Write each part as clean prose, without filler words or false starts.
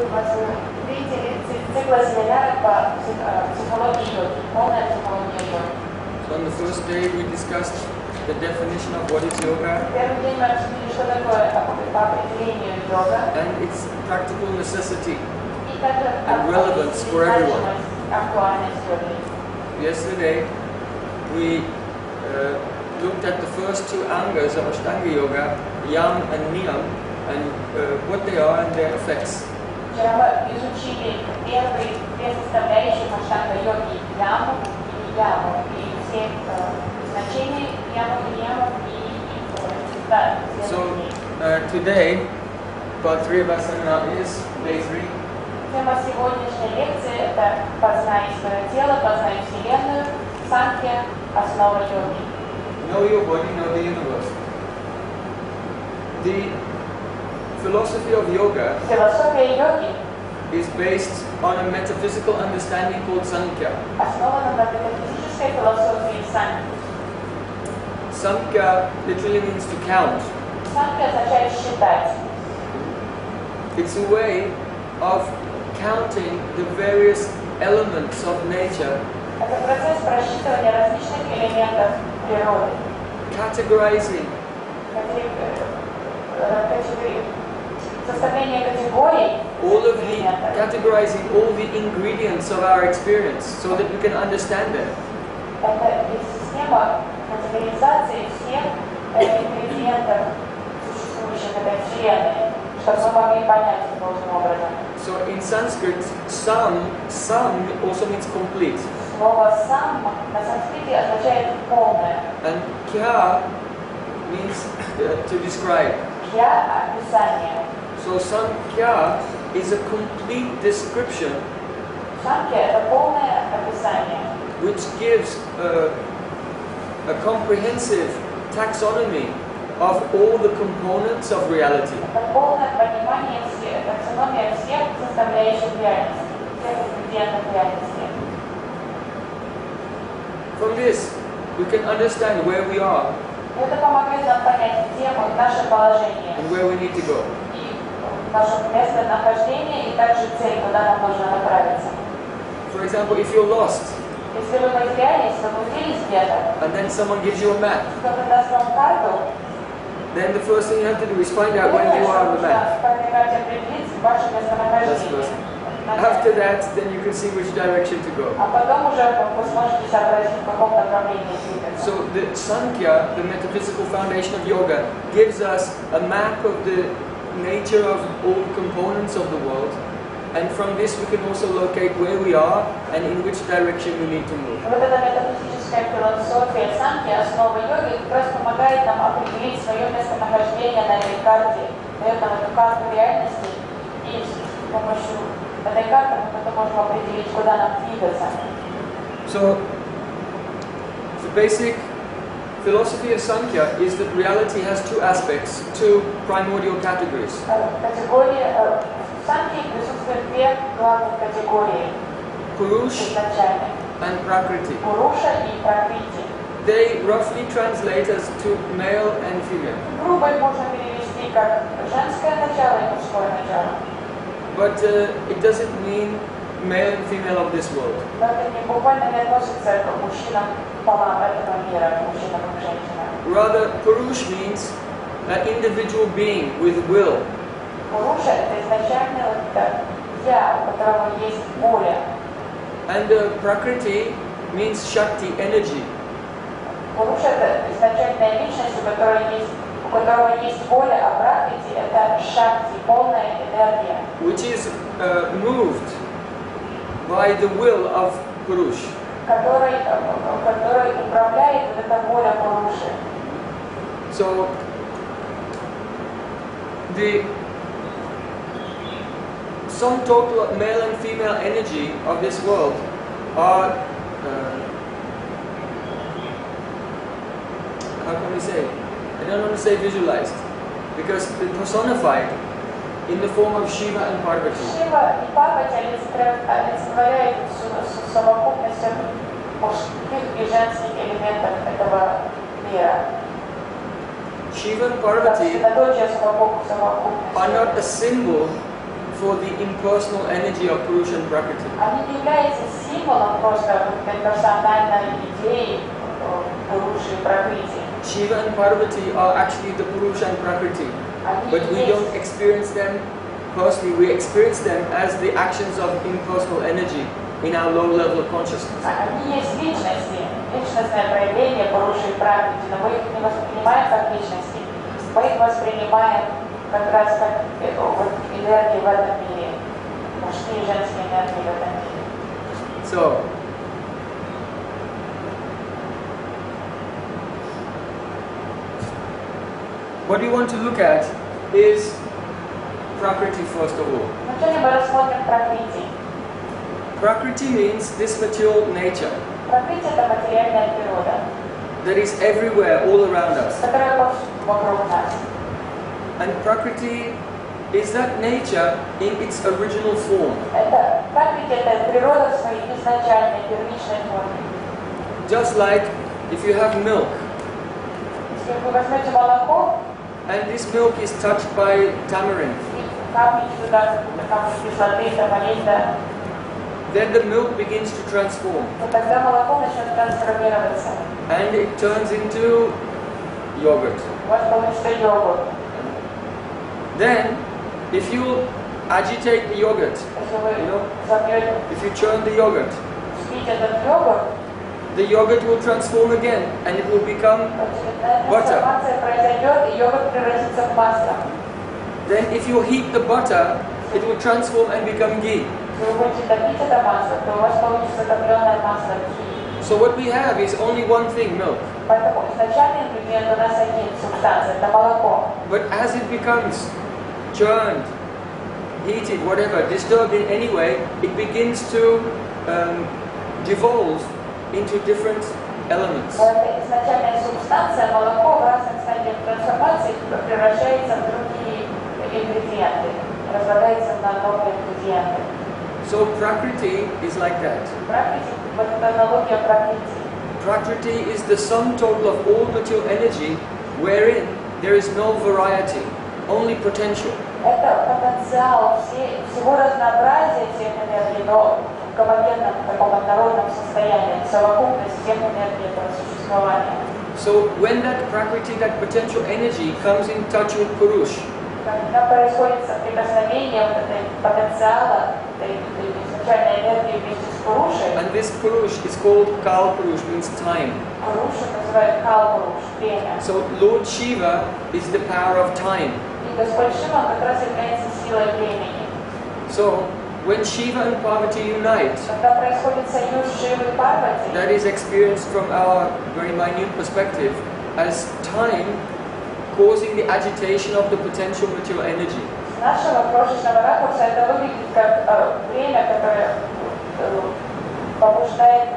Приветствую вас в третьей лекции цикла семинаров по психологии йоги, полная психология йоги. So on the first day we discussed the definition of what is yoga Первый день мы обсудили, что такое по определению йога. and its practical necessity. И также And relevance for everyone. актуальность йоги. Yesterday we looked at the first two angas of Ashtanga Yoga, Yam and Niyam, and what they are and their effects. Вчера мы изучили первые две составляющие аштанга йоги, яму и яму, и все значения яму и яму и результаты. So today, part 3 of Asana is day 3. Тема сегодняшней лекции – это «Познай свое тело, познай Вселенную», Самkhya, основа йоги. Know your body, know the universe. The philosophy of yoga Философия йоги is based on a metaphysical understanding called Samkhya. основана на метафизической философии Самkhya. Samkhya literally means to count. Самkhya означает считать. It's a way of counting the various elements of nature, Это процесс просчитывания различных элементов природы. categorizing Составление категорий элементов. categorizing all the ingredients of our experience so that we can understand them. Это система категоризации всех ингредиентов, существующих в этой Вселенной, чтобы мы могли понять их должным образом. So in Sanskrit, sam also means complete. Слово «сам» на санскрите означает «полное». And kya means to describe. «Кья» – описание. So Samkhya is a complete description «Самkhya» – это полное описание, which gives a comprehensive taxonomy of all the components of reality. это полное понимание всех, таксономия всех составляющих реальности, всех ингредиентов реальности. From this, we can understand where we are Это помогает нам понять, где наше положение, and where we need to go. и наше местонахождение, и также цель, куда нам нужно направиться. For example, if you're lost Если вы потерялись, заблудились где-то, and then someone gives you a map, кто-то даст вам карту, then the first thing you have to do is find out where you are on the map. определить ваше That's местонахождение. first. After that, then you can see which direction to go. А потом уже вы сможете сообразить, в каком направлении двигаться. So the Samkhya, the metaphysical foundation of yoga, gives us a map of the nature of all the components of the world, and from this we can also locate where we are and in which direction we need to move. Вот эта метафизическая философия Самkhya, основа йоги, как раз помогает нам определить свое местонахождение на этой карте, дает нам эту карту реальности, и с помощью этой карты мы потом можем определить, куда нам двигаться. So the basic philosophy of Samkhya is that reality has two aspects, two primordial categories. Категория Самkhya присутствует две главных категории Purush изначально. and Prakriti. Puruша и Prakriti. They roughly translate as to male and female. Грубо их можно перевести как женское начало и мужское начало. But it doesn't mean male and female of this world. Но это не буквально не относится к мужчинам полам этого мира, к мужчинам и женщинам. Rather, Purush means an individual being with will. Пуруша – это изначально я, у которого есть воля. And Prakriti means Shakti, energy. Пуруша – это изначальная личность, у которого есть воля, а Пракрити – это Шакти, полная энергия. Which is moved by the will of Purush. Который управляет вот эта воля Пуруши. So, the sum total of male and female energy of this world are, how can we say? I don't want to say visualized, because they're personified in the form of Shiva and Parvati. Шива и Парвати олицетворяют совокупность мужских и женских элементов этого мира. Shiva and Parvati are not a symbol for the impersonal energy of Purusha and Prakriti. Они не являются символом просто персональной идеи Пуруши и Пракрити. Shiva and Parvati are actually the Purusha and Prakriti, but we don't experience them personally. We experience them as the actions of impersonal energy in our low level of consciousness. Они есть личности, личностное проявление Пуруши и Пракрити, но мы их не воспринимаем как личности, мы их воспринимаем как раз как энергии в этом мире, мужские и женские энергии в этом мире. So, what we want to look at is Prakriti first of all. Вначале мы рассмотрим Пракрити. Prakriti means this material nature Пракрити — это материальная природа, that is everywhere, all around us. которая повсюду вокруг нас. And Prakriti is that nature in its original form. Пракрити — это природа в своей изначальной, первичной форме. Just like if you have milk, Если вы возьмете молоко, and this milk is touched by tamarind, капните туда какую-то кислоты, тамаринда, then the milk begins to transform. то тогда молоко начнет трансформироваться. And it turns into yogurt. У вас получится йогурт. Then, if you agitate the yogurt, Если вы you know, забьете, if you churn the yogurt, спите этот йогурт, the yogurt will transform again and it will become butter. трансформация произойдет, и йогурт превратится в масло. Then if you heat the butter, it will transform and become ghee. Если вы будете топить это масло, то у вас получится топленое масло, гхи. So what we have is only one thing, milk. Поэтому изначальный ингредиент у нас один, субстанция, это молоко. But as it becomes churned, heated, whatever, disturbed in any way, it begins to devolve into different elements. Эта изначальная субстанция, молоко в разных стадиях трансформации превращается в другие ингредиенты, разлагается на новые ингредиенты. So Prakriti is like that. Пракрити, вот эта аналогия Пракрити. Prakriti is the sum total of all material energy wherein there is no variety, only potential. Это потенциал всего разнообразия всех энергий, но в гомогенном, таком однородном состоянии, совокупность всех энергий этого существования. So when that Prakriti, that potential energy comes in touch with Purush, Когда происходит соприкосновение вот этой потенциала, этой изначальной энергии вместе с Пурушей, and this Purush is called Kal Purush, means time. Пурушу называют Кал-Пуруш, время. So Lord Shiva is the power of time. И Господь Шива как раз является силой времени. So when Shiva and Parvati unite, Когда происходит союз Шивы и Парвати, that is experienced from our very minute perspective as time causing the agitation of the potential material energy. с нашего крошечного ракурса это выглядит как время, которое побуждает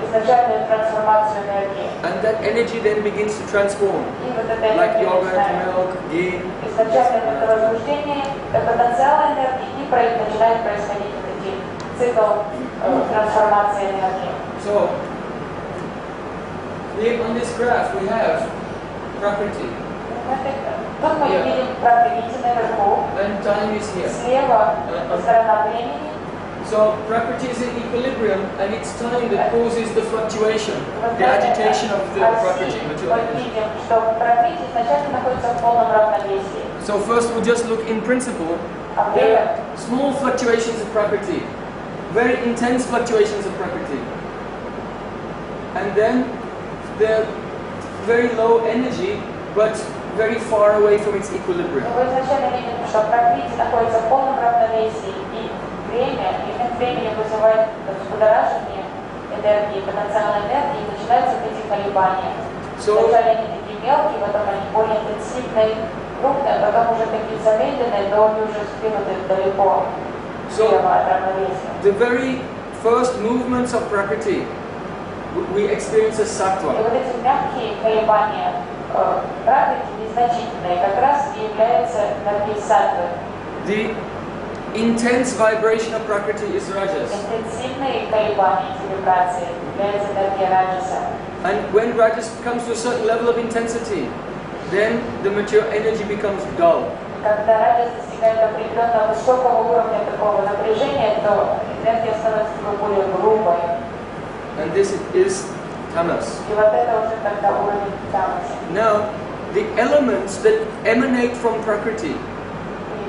изначальную трансформацию энергии. And that energy then begins to transform, И вот эта like энергия yogurt, начинает milk, ghee. изначально это возбуждение, потенциал энергии, и начинает происходить вот эти цикл трансформации энергии. So here on this graph we have Prakriti, Тут мы видим Пракрити наверху, and time is here. слева сторона времени. So Prakriti is in equilibrium, and it's time that causes the fluctuation, the agitation of the Prakriti material Мы energy. видим, что Пракрити изначально находится в полном равновесии. So first we'll just look in principle. There are small fluctuations of Prakriti, very intense fluctuations of Prakriti. And then there are very low energy, but very far away from its equilibrium. Вы изначально видим, что Пракрити находится в полном равновесии, и элемент времени вызывает взбудораживание энергии, потенциальной энергии, и начинаются вот эти колебания. Вначале они такие мелкие, потом они более интенсивные, крупные, а потом уже такие замедленные, но они уже сдвинуты далеко слева от равновесия. The very first movements of Prakriti we experience as И sattva. вот эти мягкие колебания Пракрити, незначительные, как раз и являются энергией саттвы. The intense vibration of Prakriti is rajas. Интенсивные колебания, эти вибрации, являются энергией раджаса. And when rajas comes to a certain level of intensity, then the material energy becomes dull. когда раджас достигает определенного высокого уровня такого напряжения, то энергия становится более грубой. And this is tamas. И вот это уже тогда уровень тамаса. Now, the elements that emanate from Prakriti,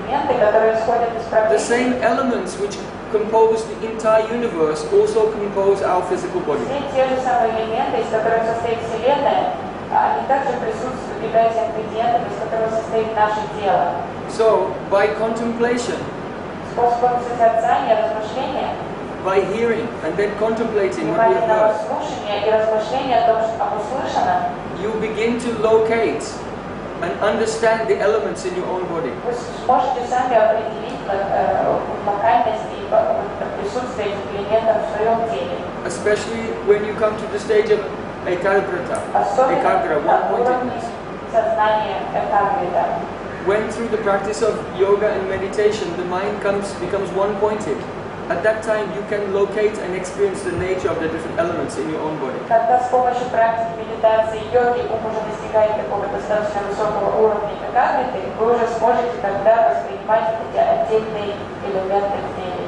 Элементы, которые исходят из the практики, same elements which compose the entire universe, also compose our physical body. все те же самые элементы, из которых состоит Вселенная, они также присутствуют, являются ингредиентами, из которых состоит наше тело. So, by contemplation, Способом созерцания, размышления, by hearing and then contemplating what we have внимательного heard, слушания и размышления о том, что об услышанном, you begin to locate and understand the elements in your own body. вы сможете сами определить локальность и присутствие этих элементов в своем теле. Especially when you come to the stage of ekagrata, Особенно на уровне one-pointedness. сознания экагрита. When through the practice of yoga and meditation, the mind becomes one-pointed. At that time, you can locate and experience the nature of the different elements in your own body. Когда с помощью практики медитации йоги ум уже достигает такого достаточно высокого уровня экагриты, вы уже сможете тогда воспринимать эти отдельные элементы в теле.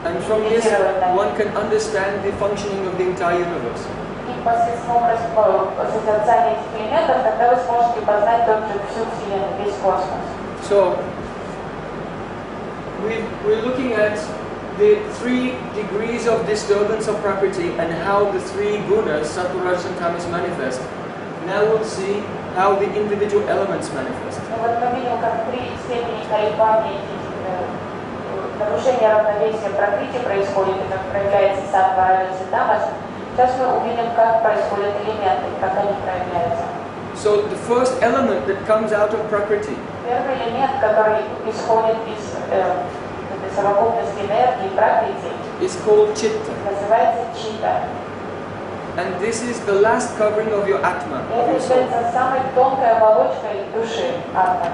And from this, one can understand the functioning of the entire universe. И посредством созерцания этих элементов, тогда вы сможете познать также всю Вселенную, весь космос. So, we're looking at the 3 degrees of disturbance of Prakriti and how the 3 gunas, sattva, rajas and tamas, manifest. Now we'll see how the individual elements manifest. Вот мы видим, как 3 степени колебания, нарушение равновесия пракрити происходит, и как проявляется саттва, раджас и тамас. Сейчас мы увидим, как происходят элементы, как они проявляются. So the first element that comes out of Prakriti Первый элемент, который исходит из совокупности энергии пракрити, is called chitta. называется чита. And this is the last covering of your atma, И of это your soul. является самой тонкой оболочкой души, атма.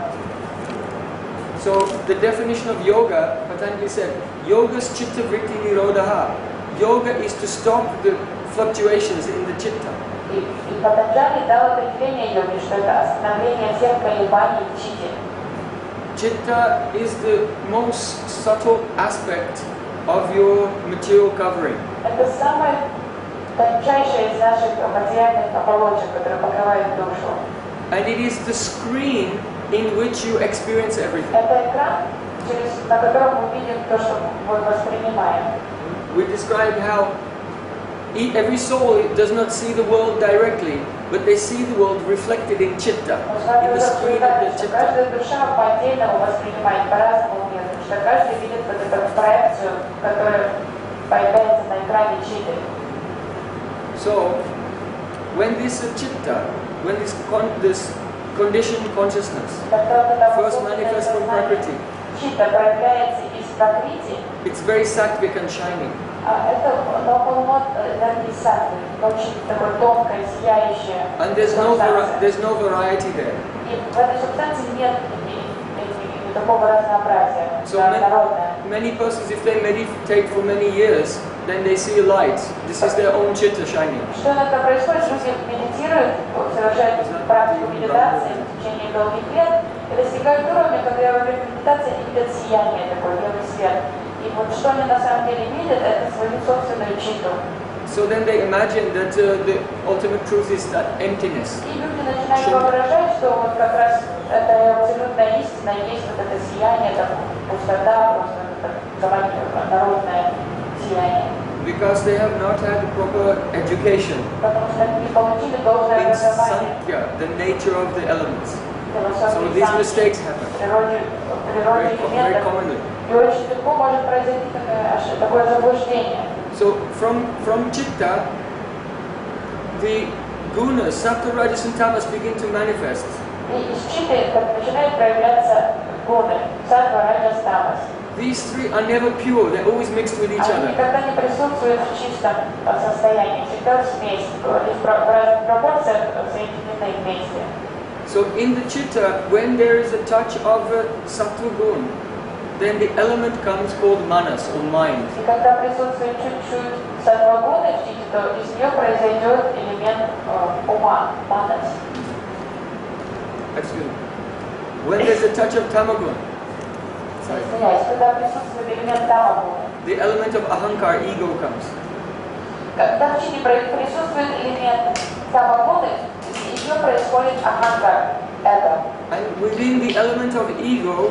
So the definition of yoga, Patanjali said, yoga's chitta vritti nirodha. Yoga is to stop the fluctuations in the chitta. И Патанджали дал определение йоги, что это остановление всех колебаний в чите. Chitta is the most subtle aspect of your material covering. Это самая тончайшая из наших материальных оболочек, которые покрывают душу. And it is the screen in which you experience everything. Это экран, на котором мы видим то, что мы воспринимаем. We described how every soul does not see the world directly, but they see the world reflected in chitta, in the screen of the chitta. Каждая душа по-отдельному воспринимает по-разному мир, потому что каждый видит вот эту проекцию, которая появляется на экране читы. So, when this chitta, when this conditioned consciousness first manifests from Prakriti, Чита проявляется из пракрити. it's very sattvic and shining. Это полно энергии саттвы, очень такое тонкое, сияющее. And there's no variety there. И в этой субстанции нет такого разнообразия, народное. Many persons, if they meditate for many years, then they see a light. This is their own chitta shining. Что иногда происходит? Люди медитируют, совершают практику медитации в течение долгих лет и достигают уровня, когда во время медитации они видят сияние, такой белый свет. И вот что они на самом деле видят, это свою собственную читу. So then they imagine that the ultimate truth is that emptiness. И люди начинают воображать, что вот как раз это абсолютная истина, есть вот это сияние, это пустота, просто народное сияние. Because they have not had proper education Потому что они не получили должное in образование. Samkhya, the nature of the elements. So Философии these Самkhya, mistakes happen природе very элементов. commonly. И очень легко может произойти такое заблуждение. So from chitta, the gunas, sattva, rajas and tamas begin to manifest. И из читы начинают проявляться гуны, саттва, раджас, тамас. These 3 are never pure, they're always mixed with each Они other. никогда не присутствуют в чистом состоянии, всегда в смеси, в разных пропорциях соединены вместе. So in the chitta, when there is a touch of sattva gun, then the element comes called manas, or mind. И когда присутствует чуть-чуть саттва-гуны в чите, то из нее произойдет элемент ума, манас. Excuse me. when there's a touch of tamagun, Извиняюсь, когда присутствует элемент тама-гуны, the element of ahankar, ego, comes. когда в учении присутствует элемент тама-гуны, из нее происходит аханкар, эго. And within the element of ego,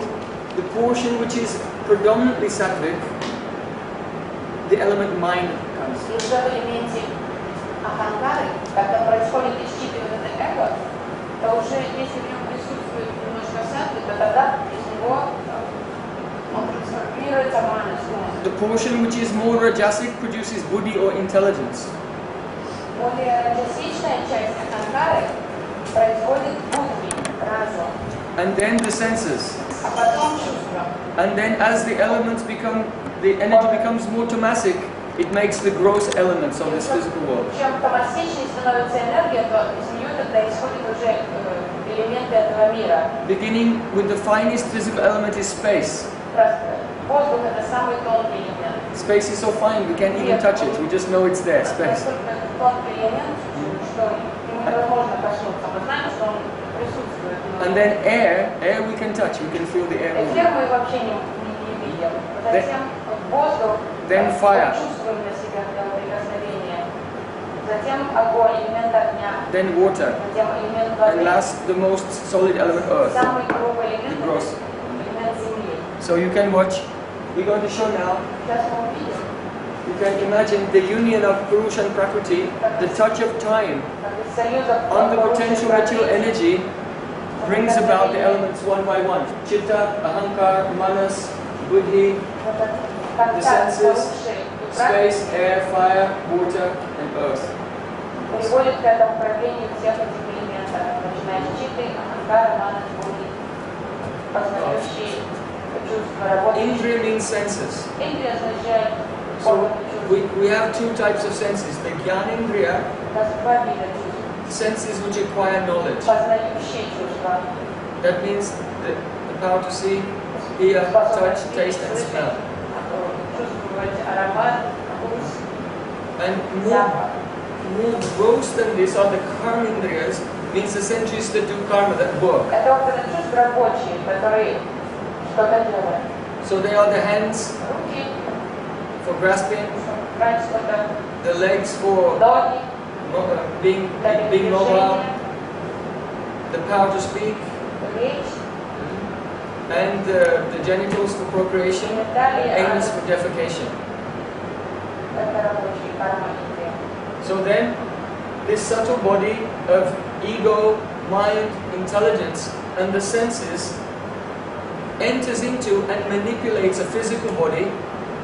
the portion which is predominantly sattvic, the element mind comes. И уже в элементе аханкары, когда происходит исчитывание эго, то уже если в нем присутствует немножко саттвы, то тогда из него он трансформируется манас. The portion which is more rajasic produces buddhi or intelligence. Более раджасичная часть аханкары производит будхи, разум. And then the senses. А потом чувства. And then as the elements become, the energy becomes more tamasic, it makes the gross elements of this physical world. Чем тамасичнее становится энергия, то из нее тогда исходят уже элементы этого мира. Beginning with the finest physical element is space. Воздух это самый тонкий элемент. Space is so fine, we can't even touch it. We just know it's there, space. Настолько тонкий элемент, что ему невозможно коснуться. Мы знаем, что он присутствует. And then air we can touch, we can feel the air moving. Эфир мы вообще не видим. Затем воздух, Then fire. чувствуем на себя прикосновение. Затем огонь, элемент огня. Then water. Затем элемент воды. And last, the most solid element, earth. Самый грубый элемент, The gross. элемент земли. So you can watch, we're going to show now, Сейчас мы увидим, you can imagine the union of Purusha and Prakriti, the touch of time как из союза on the potential material energy brings about the elements one by one. Chitta, Ahankar, Manas, Buddhi, the senses, space, air, fire, water, and earth. приводит к этому проявлению всех этих элементов, начиная с читы, аханкара, манас, будхи, познающие чувства, работающие. Indriya means senses. Индрия означает So органы чувств. we have two types of senses. The Jnanendriya, У нас два вида чувств. senses which acquire knowledge. Познающие чувства. That means the power to see, hear, touch, taste, and smell. Чувствовать аромат, вкус, And запах. more gross than this are the karmendriyas, means the senses that do karma, that work. Это органы чувств рабочие, которые что-то делают. So they are the hands Руки, for grasping, брать что-то, the legs for ноги, being mobile, the power to speak, речь, and the genitals for procreation, anus for defecation. это рабочие карма Индия. So then, this subtle body of ego, mind, intelligence, and the senses enters into and manipulates a physical body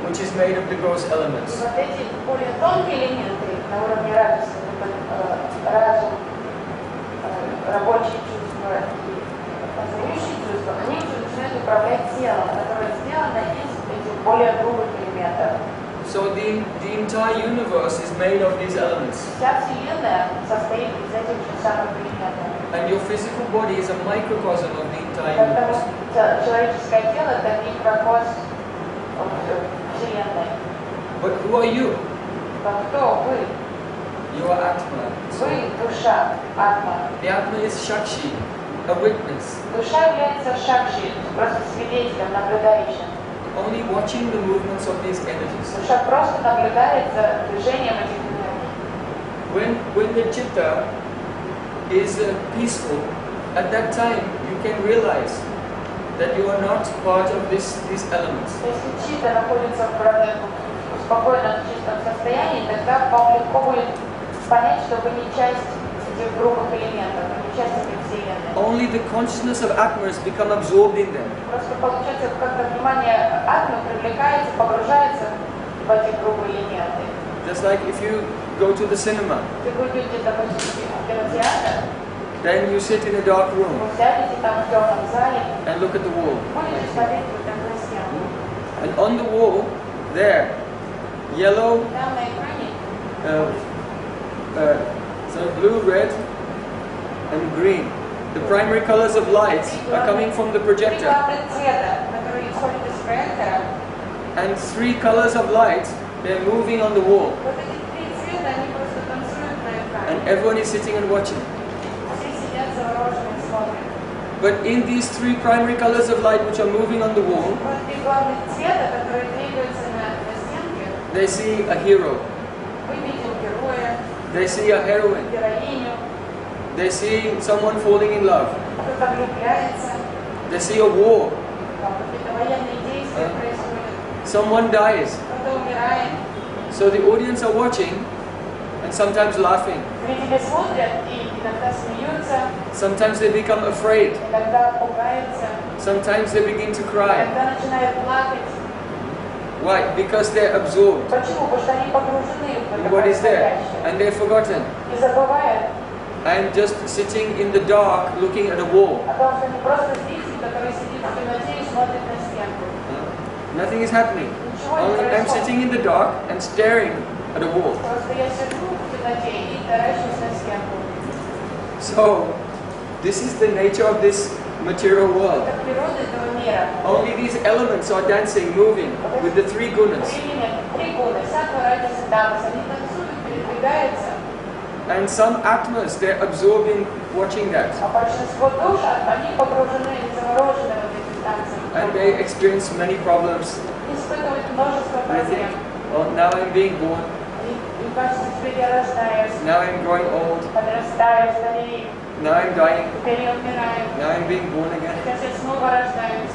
which is made of the gross И elements. вот эти более тонкие элементы на уровне радости, разум, рабочие чувства и познающие чувства, они уже начинают управлять телом, которое сделано из этих более грубых элементов. So the entire universe is made of these elements. Вся Вселенная состоит из этих же самых элементов. And your physical body is a microcosm of the entire Поэтому universe. человеческое тело – это микрокосм Вселенной. But who are you? Кто вы? You are Atma. Вы – душа, атма. The Atma is Shakshi, a witness, Душа является шакши, просто свидетелем, наблюдающим. only watching the movements of these energies. Душа просто наблюдает за движением этих энергий. When the chitta is peaceful, at that time you can realize that you are not part of these elements. То есть, если чита находится в спокойном, чистом состоянии, тогда вам легко будет понять, что вы не часть этих грубых элементов, вы не часть этой Вселенной. Only the consciousness of Atma has become absorbed in them. Просто получается, как-то внимание атмы привлекается, погружается в эти грубые элементы. Just like if you go to the cinema, Если вы идете, допустим, в кинотеатр, then you sit in a dark room вы сядете там в темном зале, and look at the wall. будете смотреть вот такую стену. And on the wall, there, yellow, Там на экране so blue, red, and green. The primary colors of light are coming from the три projector. главных цвета, которые исходят из проектора. And three colors of light, they're moving on the wall. Вот эти три цвета, они просто танцуют на экране. And everyone is sitting and watching. Все сидят завороженно и смотрят. But in these three primary colors of light which are moving on the wall, Вот три главных цвета, которые двигаются на стенке, they see a hero, мы видим героя, they see a heroine, героиню, they see someone falling in love, кто-то влюбляется, they see a war, там какие-то военные действия происходят, someone dies. кто-то умирает. So the audience are watching and sometimes laughing. Зрители смотрят и иногда смеются, Sometimes they become afraid. иногда пугаются, Sometimes they begin to cry. иногда начинают плакать. Why? Because they're absorbed Почему? Потому что они погружены в in это what is there происходящее. and they're forgotten. И забывают I'm just sitting in the dark looking at a wall. о том, что они просто зритель, который сидит в темноте и смотрит на стенку. Nothing is happening. Ничего не Only I'm происходит. sitting in the dark and staring at a wall. Просто я сижу в темноте и таращусь на стенку. So, this is the nature of this material world. Это природа этого мира. Only these elements are dancing, moving with the three gunas. Три гуны. Саттва, раджас и тамас. Они танцуют, передвигаются. And some atmas, they're absorbing watching that. А большинство душ, они погружены и заворожены в этих танцах. And they experience many problems. Испытывают множество They think, проблем. oh, now I'm being born, И кажется, теперь я рождаюсь, now I'm growing old, подрастаю, старею, now I'm dying, теперь я умираю, now I'm being born again. сейчас я снова рождаюсь.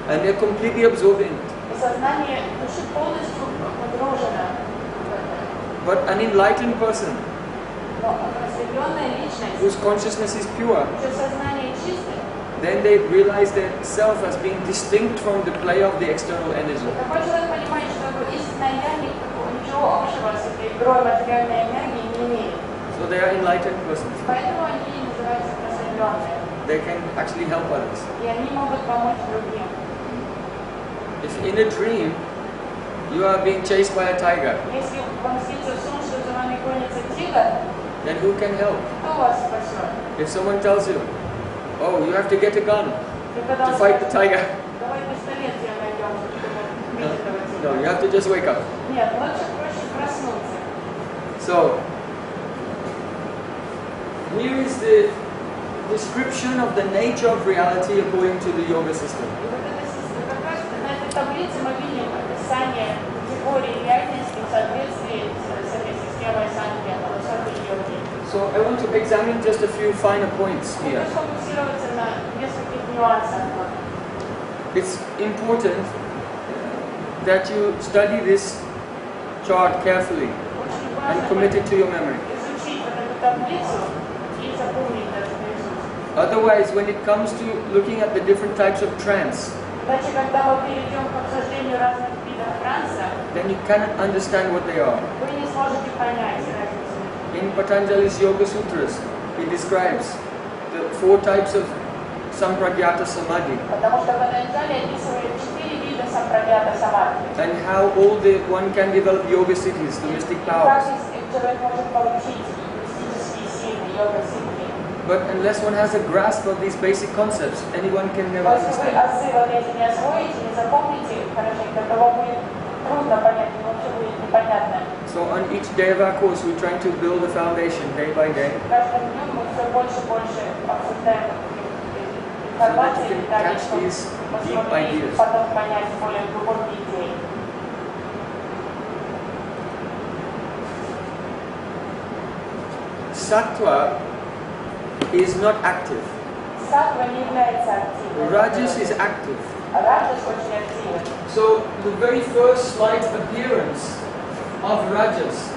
And they're completely absorbing. И сознание души полностью погружено в это. But an enlightened person Но просветленная личность, whose consciousness is pure, чье сознание чистое, then they realize their self as being distinct from the play of the external energy. такой человек понимает, что его истинное я ничего общего с этой игрой материальной энергии не имеет. So they are enlightened persons. Поэтому они называются просветленные. They can actually help others. И они могут помочь другим. If in a dream you are being chased by a tiger, Если вам снится сон, что за вами гонится тигр, then who can help? кто вас спасет? If someone tells you, oh, you have to get a gun И когда to он fight the скажет, tiger, давай пистолет тебе найдем, чтобы убить этого no, you тигра. have to just wake up. Нет, лучше проще проснуться. So, here is the description of the nature of reality according to the yoga system. И вот это, как раз на этой таблице мы видим описание категории реальности в соответствии с этой системой Самkhya, философии йоги. So, I want to examine just a few finer points here. Хочу сфокусироваться на нескольких нюансах. It's important that you study this chart carefully Очень and важно commit it to your memory. изучить вот эту таблицу и запомнить даже наизусть. Otherwise, when it comes to looking at the different types of trance, Иначе, когда мы перейдем к обсуждению разных видов транса, then you cannot understand what they are. вы не сможете понять разницу. In Patanjali's Yoga Sutras, he describes the four types of Sampragyata Samadhi Потому что Патанджали описывает 4 вида сампрагьята самадхи. and how one can develop yoga siddhis, the mystic И как powers. человек может получить мистические силы, йога-сидхи. But unless one has a grasp of these basic concepts, anyone can never Но если вы understand. азы вот эти не освоите, не запомните хорошенько, то вам будет трудно понять, и вообще будет непонятно. So on each day of our course, we're trying to build a foundation day by day, Каждым днем мы все больше и больше обсуждаем информации, деталей, catch чтобы these мы deep смогли ideas. потом понять более глубокие идеи. Sattva is not active. Саттва не является активной. Rajas is active. Раджас очень активен. So the very first slight appearance of Rajas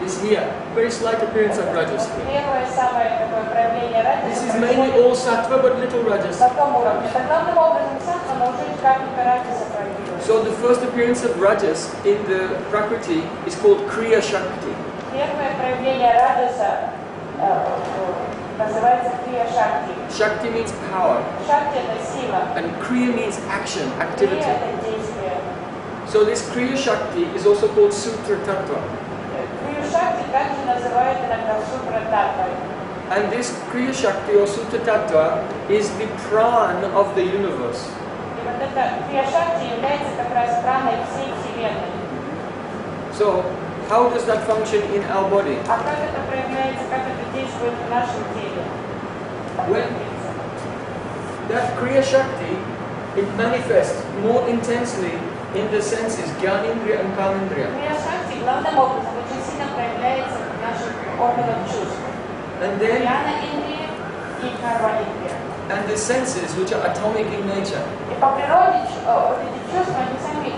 is here. Very slight appearance of Rajas. Первое самое такое проявление This раджаса is mainly all sattva but little Rajas. на том уровне. Так главным образом саттва, но уже капелька раджаса проявилась. So the first appearance of Rajas in the Prakriti is called Kriya Shakti. Первое проявление раджаса называется крия шакти. Shakti means power Шакти это сила, and Kriya means action, крия activity. это действие. So this Kriya Shakti is also called Sutra Tattva. Крию шакти также называют иногда сутра татвой. And this Kriya Shakti or Sutra Tattva is the prana of the universe. И вот эта крия шакти является как раз праной всей Вселенной. So how does that function in our body? А как это проявляется, как это действует в нашем теле? that Kriya Shakti, it manifests more intensely in the senses, Gyanindriya and Kamindriya. Крия Шакти главным образом очень сильно проявляется в наших органах чувств. And then, Гьяна Индрия и Карма Индрия. and the senses, which are atomic in nature, И по природе вот эти чувства, они сами,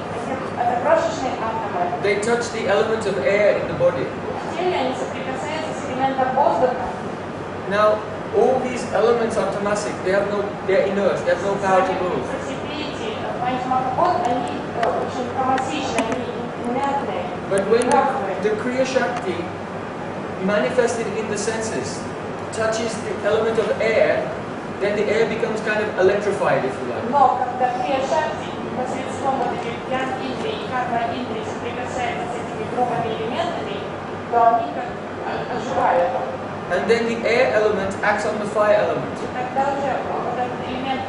это крошечные атомы. they touch the element of air in the body. В теле они соприкасаются с элементом воздуха. Now, all these elements are tamasic, they're inert, they have no power to move. Все эти махабот, они очень троматичны, они инертные. But when the Kriya Shakti manifested in the senses touches the element of air, then the air becomes kind of electrified, if you like. Но когда Крия Шакти посредством вот этих Гьян Индрии и Карма Индрии соприкасаются с этими грубыми элементами, то они как оживают. And then the air element acts on the fire element. И тогда уже вот этот элемент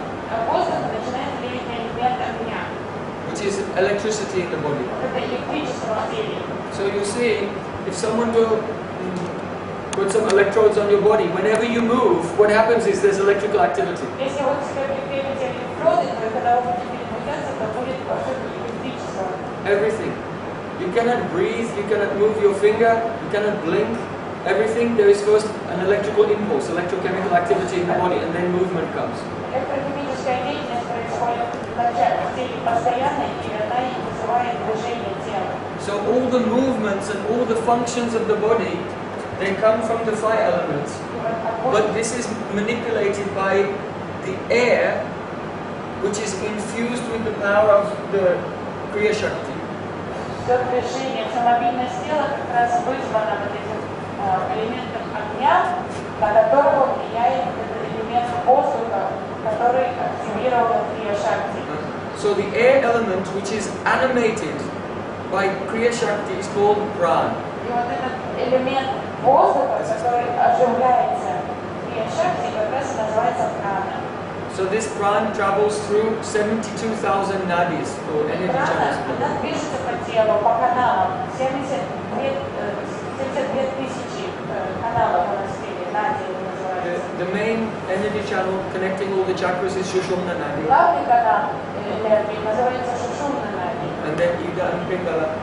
воздуха начинает влиять на элемент огня. Which is electricity in the body. Это электричество в теле. So you see, if someone will put some electrodes on your body, whenever you move, what happens is there's electrical activity. Если вы к себе прикрепите электроды, то когда вы будете передвигаться, то будет повсюду электричество. Everything. You cannot breathe, you cannot move your finger, you cannot blink. Everything, there is first an electrical impulse, electrochemical activity in the body, and then movement comes. Электрохимическая деятельность происходит вначале в теле постоянно, и она и вызывает движение тела. So all the movements and all the functions of the body, they come from the fire elements. But this is manipulated by the air, which is infused with the power of the Kriya Shakti. Все движение, вся мобильность тела как раз вызвана вот этим элементом огня, на которого влияет этот элемент воздуха, который активирован Крия Шакти. So the air element, which is animated by Kriya Shakti, is called Pran. И вот этот элемент воздуха, который оживляется Крия Шакти, как раз и называется прана. So this Pran travels through 72,000 nadis, or energy channels. Она движется по телу, по каналам. 72 тысячи каналов у нас в теле, нади называется. The main energy channel connecting all the chakras is Shushumna Nadi. Главный канал энергии называется Шушумна нади. And then Ida and Pingala.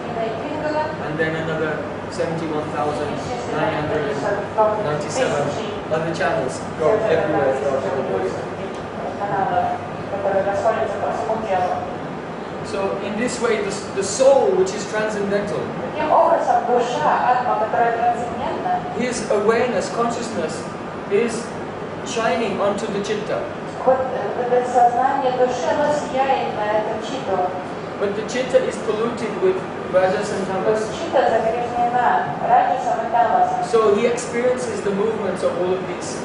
Ida и Пингала. And then another 71,997 other channels go everywhere throughout the body. So in this way, the soul, which is transcendental, his awareness, consciousness, is shining onto the chitta. But the chitta is polluted with rajas and tamas. So he experiences the movements of all of these.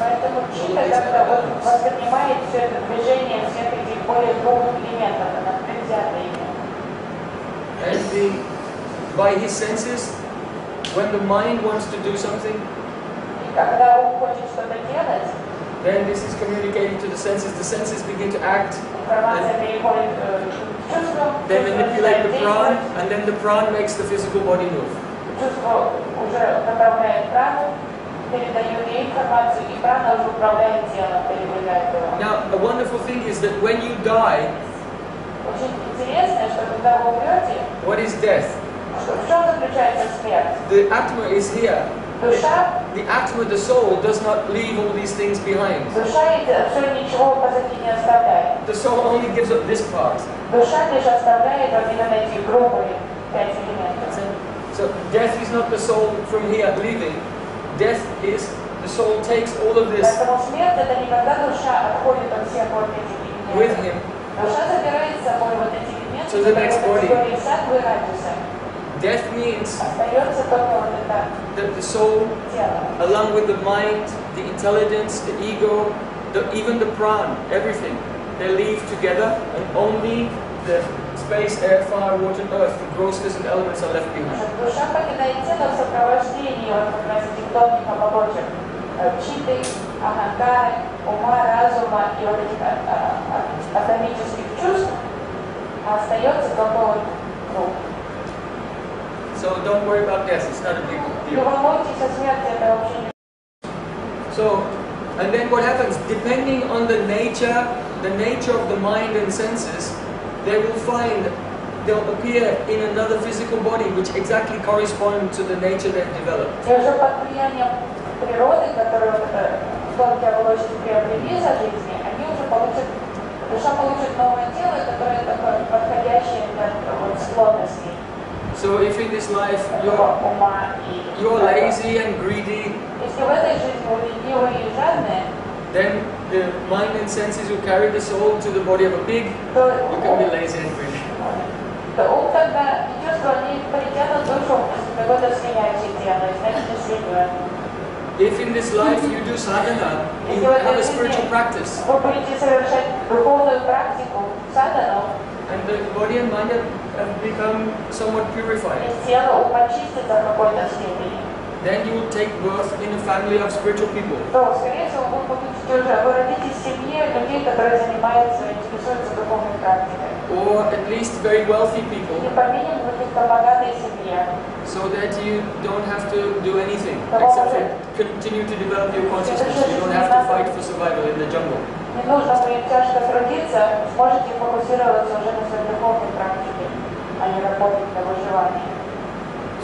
And by his senses, when the mind wants to do something, then this is communicated to the senses begin to act. They manipulate the pran, and then the pran makes the physical body move. Now, a wonderful thing is that when you die, what is death? The Atma is here. The Atma, the soul, does not leave all these things behind. The soul only gives up this part. So death is not the soul from here leaving. Death is the soul takes all of this with him to the next body. Death means that the soul, along with the mind, the intelligence, the ego, even the pran, everything, they leave together, and only the space, air, fire, water, and earth, the gross physical elements are left behind. So don't worry about death, it's not a big deal. So And then what happens? Depending on the nature of the mind and senses, they will find they'll appear in another physical body which exactly corresponds to the nature they've developed. И уже под влиянием природы, которую тонкие оболочки приобрели за жизни, они уже получат, душа получит новое тело, которое такое подходящее для склонностей. So if in this life you're lazy and greedy, если в этой жизни вы ленивые и жадные, then the mind and senses will carry the soul to the body of a pig. You can be lazy and greedy. то ум тогда и чувства, они притянут душу в какое-то свинячье тело, значит, не свинье. If in this life you do sadhana, you have a spiritual practice, вы будете совершать духовную практику, садану, and the body and mind have become somewhat purified, и тело почистится в какой-то степени, then you will take birth in a family of spiritual people. то, скорее всего, вы будете уже, вы родитесь в семье людей, которые занимаются, интересуются духовной практикой. Or at least very wealthy people, И по минимуму в каких-то богатой семье, so that you don't have to do anything except for continue to develop your consciousness. You don't have to fight for survival in the jungle. не нужно будет тяжко трудиться, сможете фокусироваться уже на своей духовной практике, а не работать для выживания.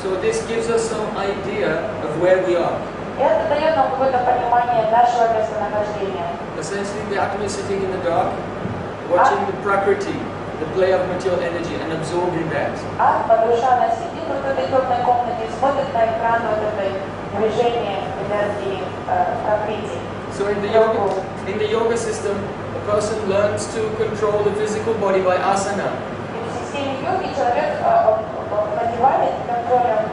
So this gives us some idea of where we are. И это дает нам какое-то понимание нашего местонахождения. Essentially, the Atma is sitting in the dark, watching the Prakriti, the play of material energy, and absorbing that. Атма, душа, она сидит вот в этой темной комнате, смотрит на экран вот этой движения энергии Пракрити. So in the yoga system, a person learns to control the physical body by asana. И в системе йоги человек надевает контролем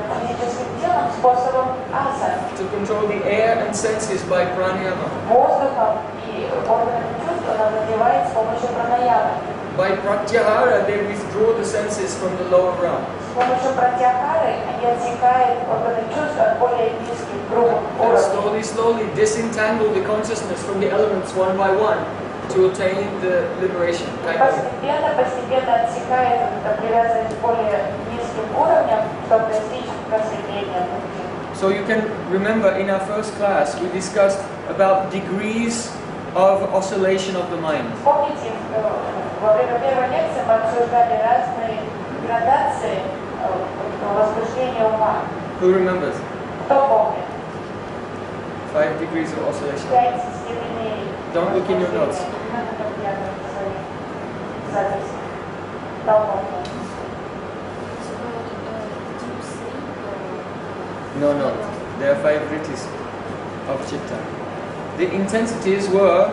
над физическим телом способом асан. To control the air and senses by pranayama. Воздухом и органами чувств она надевает с помощью пранаямы. By pratyahara, they withdraw the senses from the lower realm. С помощью пратьяхары они отсекают органы чувств от более низких грубых уровней. And slowly disentangle the consciousness from the elements one by one to attain the liberation. Постепенно отсекает это, привязываясь к более низким уровням, чтобы достичь просветления. So you can remember in our first class we discussed about degrees of oscillation of the mind. Помните, во время первой лекции мы обсуждали разные градации возбуждения ума. Who remembers? Кто помнит? 5 degrees of oscillation. 5 степеней. Don't look in your notes. No. There are 5 ritis of chitta. The intensities were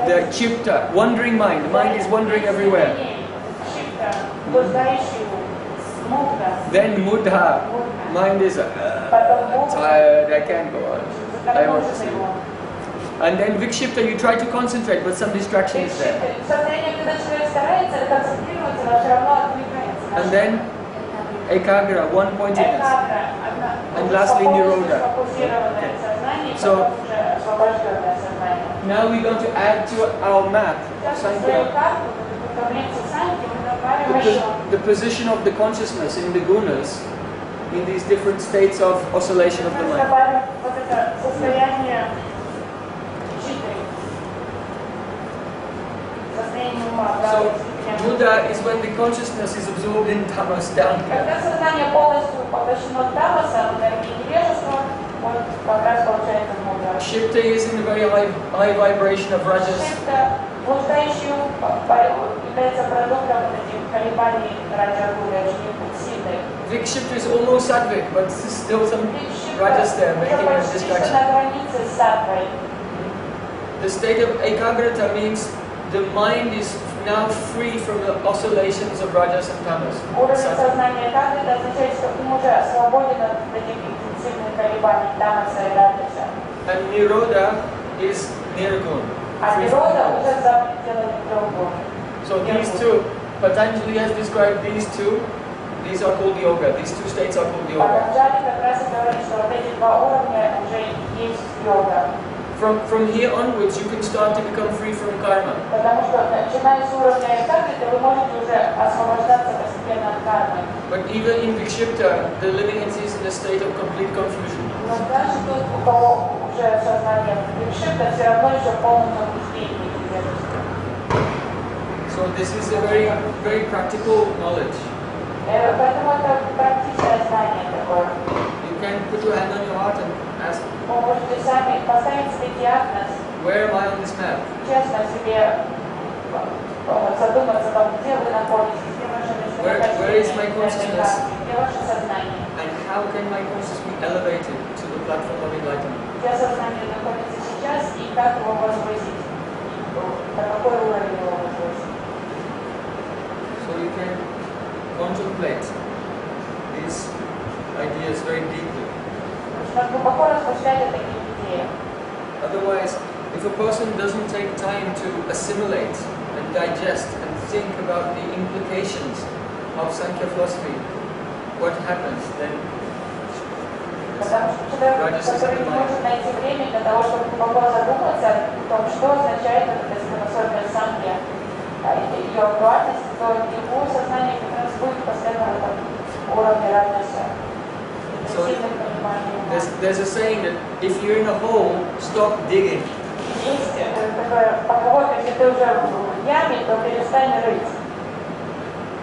the chitta, wandering mind. The mind is wandering everywhere. Then mudha, mind is tired, I can't go on. I want to sleep. And then vikshipta, you try to concentrate, but some distraction is there. And then ekagra, one-pointedness. And lastly, nirodha. Okay. So now we're going to add to our map, Samkhya, the position of the consciousness in the gunas in these different states of oscillation of the mind. So Buddha is when the consciousness is absorbed in tamas down here. Shifta is in the very high vibration of rajas. Vikshipta is almost sattvic, but still some rajas there making a distraction. The state of ekagrata means the mind is now free from the oscillations of rajas and tamas. And nirodha is nirgun. So these two, Patanjali has described these two. These are called yoga. These two states are called yoga. From here onwards, you can start to become free from karma. But even in vikshipta, the living entity is in a state of complete confusion. уже сознанием грешит, то все равно еще в полном заблуждении держится. So this is a very practical knowledge. Поэтому это практичное знание такое. You can put your hand on your heart and ask, Вы можете сами поставить себе диагноз, where am I on this map? честно себе задуматься, там, где вы находитесь, где ваше местонахождение, где ваше сознание. And how can my consciousness be elevated to the platform of enlightenment? Где сознание находится сейчас и как его возвысить, на какой уровень его возвысить. So you can contemplate these ideas very deeply. Нужно глубоко размышлять о таких идеях. Otherwise, if a person doesn't take time to assimilate and digest and think about the implications of Samkhya philosophy, what happens then? Потому что человек, который не может найти время для того, чтобы глубоко задуматься о том, что означает эта философия Самkhya, ее актуальность, то его сознание как раз будет постоянно в этом уровне радости. So there's a saying that if you're in a hole, stop digging. Есть такая поговорка, если ты уже в яме, то перестань рыть.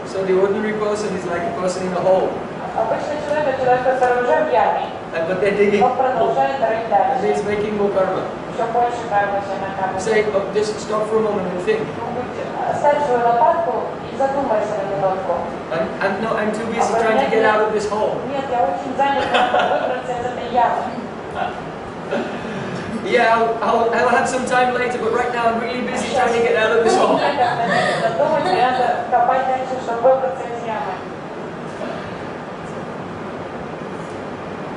So the ordinary person is like a person in a hole. Обычный человек, человек, который уже в яме, But they're digging. он продолжает рыть And дальше. it's making more karma. Еще больше кармы себе накапливает. Say, oh, just stop for a moment and think. Ставь свою лопатку и задумайся на минутку. I'm too busy trying to get out of this hole. Нет, я очень занят, выбраться из этой ямы. Yeah, I'll have some time later, but right now I'm really busy trying to get out of this hole. Задумать, надо копать дальше, чтобы выбраться из ямы.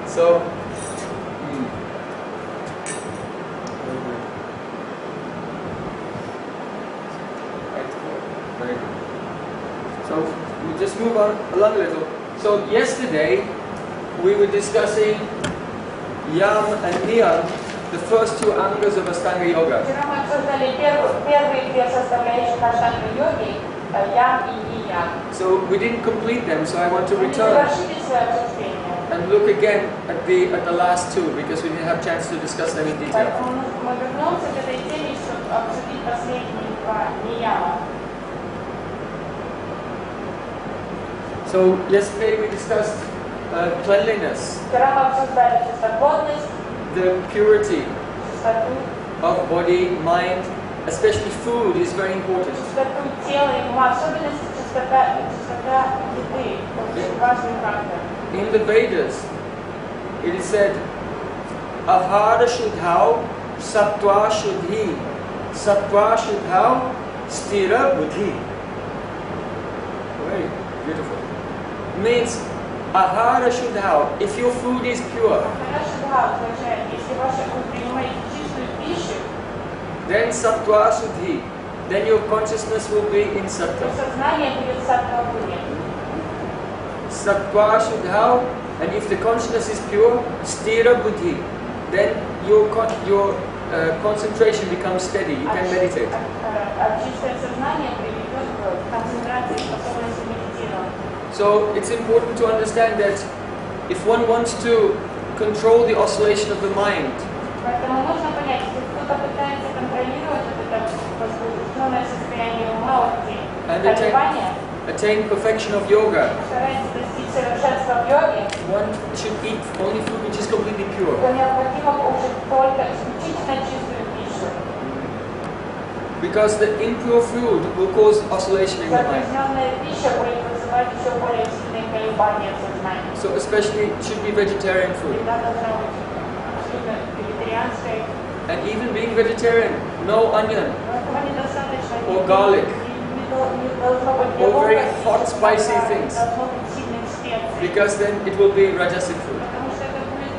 So, so we just move on along a little. So yesterday we were discussing Yam and Niyam, the first two angas of Ashtanga Yoga. Вчера мы обсуждали первые две составляющих Аштанга йоги, ям и ниям. So we didn't complete them, so I want to Мы return завершили свое обсуждение. and look again at the last two, because we didn't have a chance to discuss them in detail. Поэтому мы вернемся к этой теме, чтобы обсудить последние два нияма. So yesterday we discussed cleanliness, Вчера мы обсуждали чистоплотность, the purity чистоту, of body, mind, especially food is very important. чистоту тела и ума, особенности чистота еды, очень важный фактор. In the Vedas, it is said, Ahara Shuddhau, Sattva Shuddhi, Sattva Shuddhau, Stira Buddhi. Very beautiful. Means, Ahara Shuddhau, if your food is pure, Хорошо, означает, если вы принимаете чистую пищу, then Sattva Shuddhi, then your consciousness will be in то Sattva. сознание будет саттва-гуни. Sattva Shuddhau, and if the consciousness is pure, Stira Buddhi, then your concentration becomes steady, you can meditate. А чистое сознание приведет к концентрации, способности медитировать. So it's important to understand that if one wants to control the oscillation of the mind, Поэтому нужно понять, если кто-то пытается контролировать это возбужденное состояние ума, колебания, attain perfection of yoga, старается достичь совершенства в йоге, one should eat only food which is completely pure. то необходимо кушать только исключительно чистую пищу. Because the impure food will cause oscillation in the mind. Загрязненная пища будет вызывать еще более сильные колебания в сознании. So especially it should be vegetarian food. Еда должна быть абсолютно вегетарианской. And even being vegetarian, no onion Но этого недостаточно. or garlic Не должно быть or very белка, hot spicy things, должно быть сильных специй. because then it will be rajasic food. Потому что это будет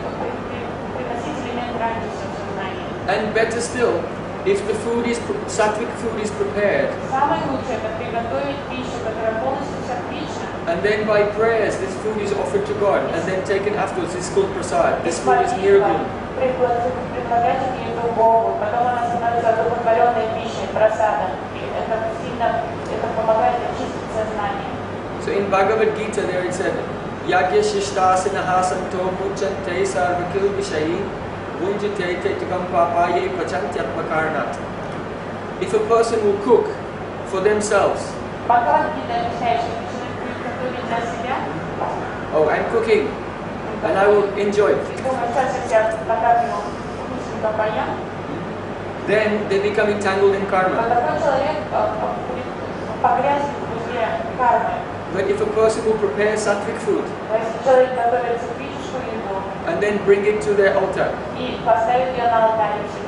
приносить элемент радости в сознании. And better still, if the food is sattvic food is prepared, Самое лучшее это приготовить пищу, которая полностью сатвична. and then by prayers this food is offered to God, and then taken afterwards. This is called prasad. This food is nirgun. Предлагать еду Богу, потом она становится одухотворенной пищей, просадом. И это сильно, это помогает очистить сознание. So in Bhagavad Gita there it said, Yagya Shishtasinaha Santo Muchante Sarvakil Vishayi If a person will cook for themselves, oh, I'm cooking, and I will enjoy it. Then they become entangled in karma. But if a person will prepare sattvic food and then bring it to their altar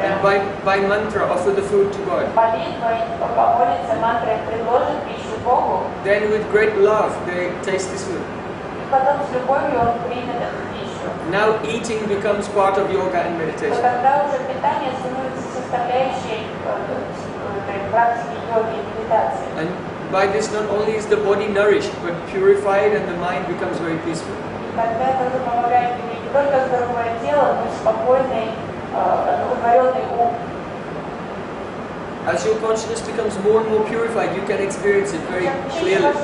and by mantra offer the food to God, then with great love they taste this food. Now eating becomes part of yoga and meditation. And by this not only is the body nourished, but purified, and the mind becomes very peaceful. As your consciousness becomes more and more purified, you can experience it very clearly.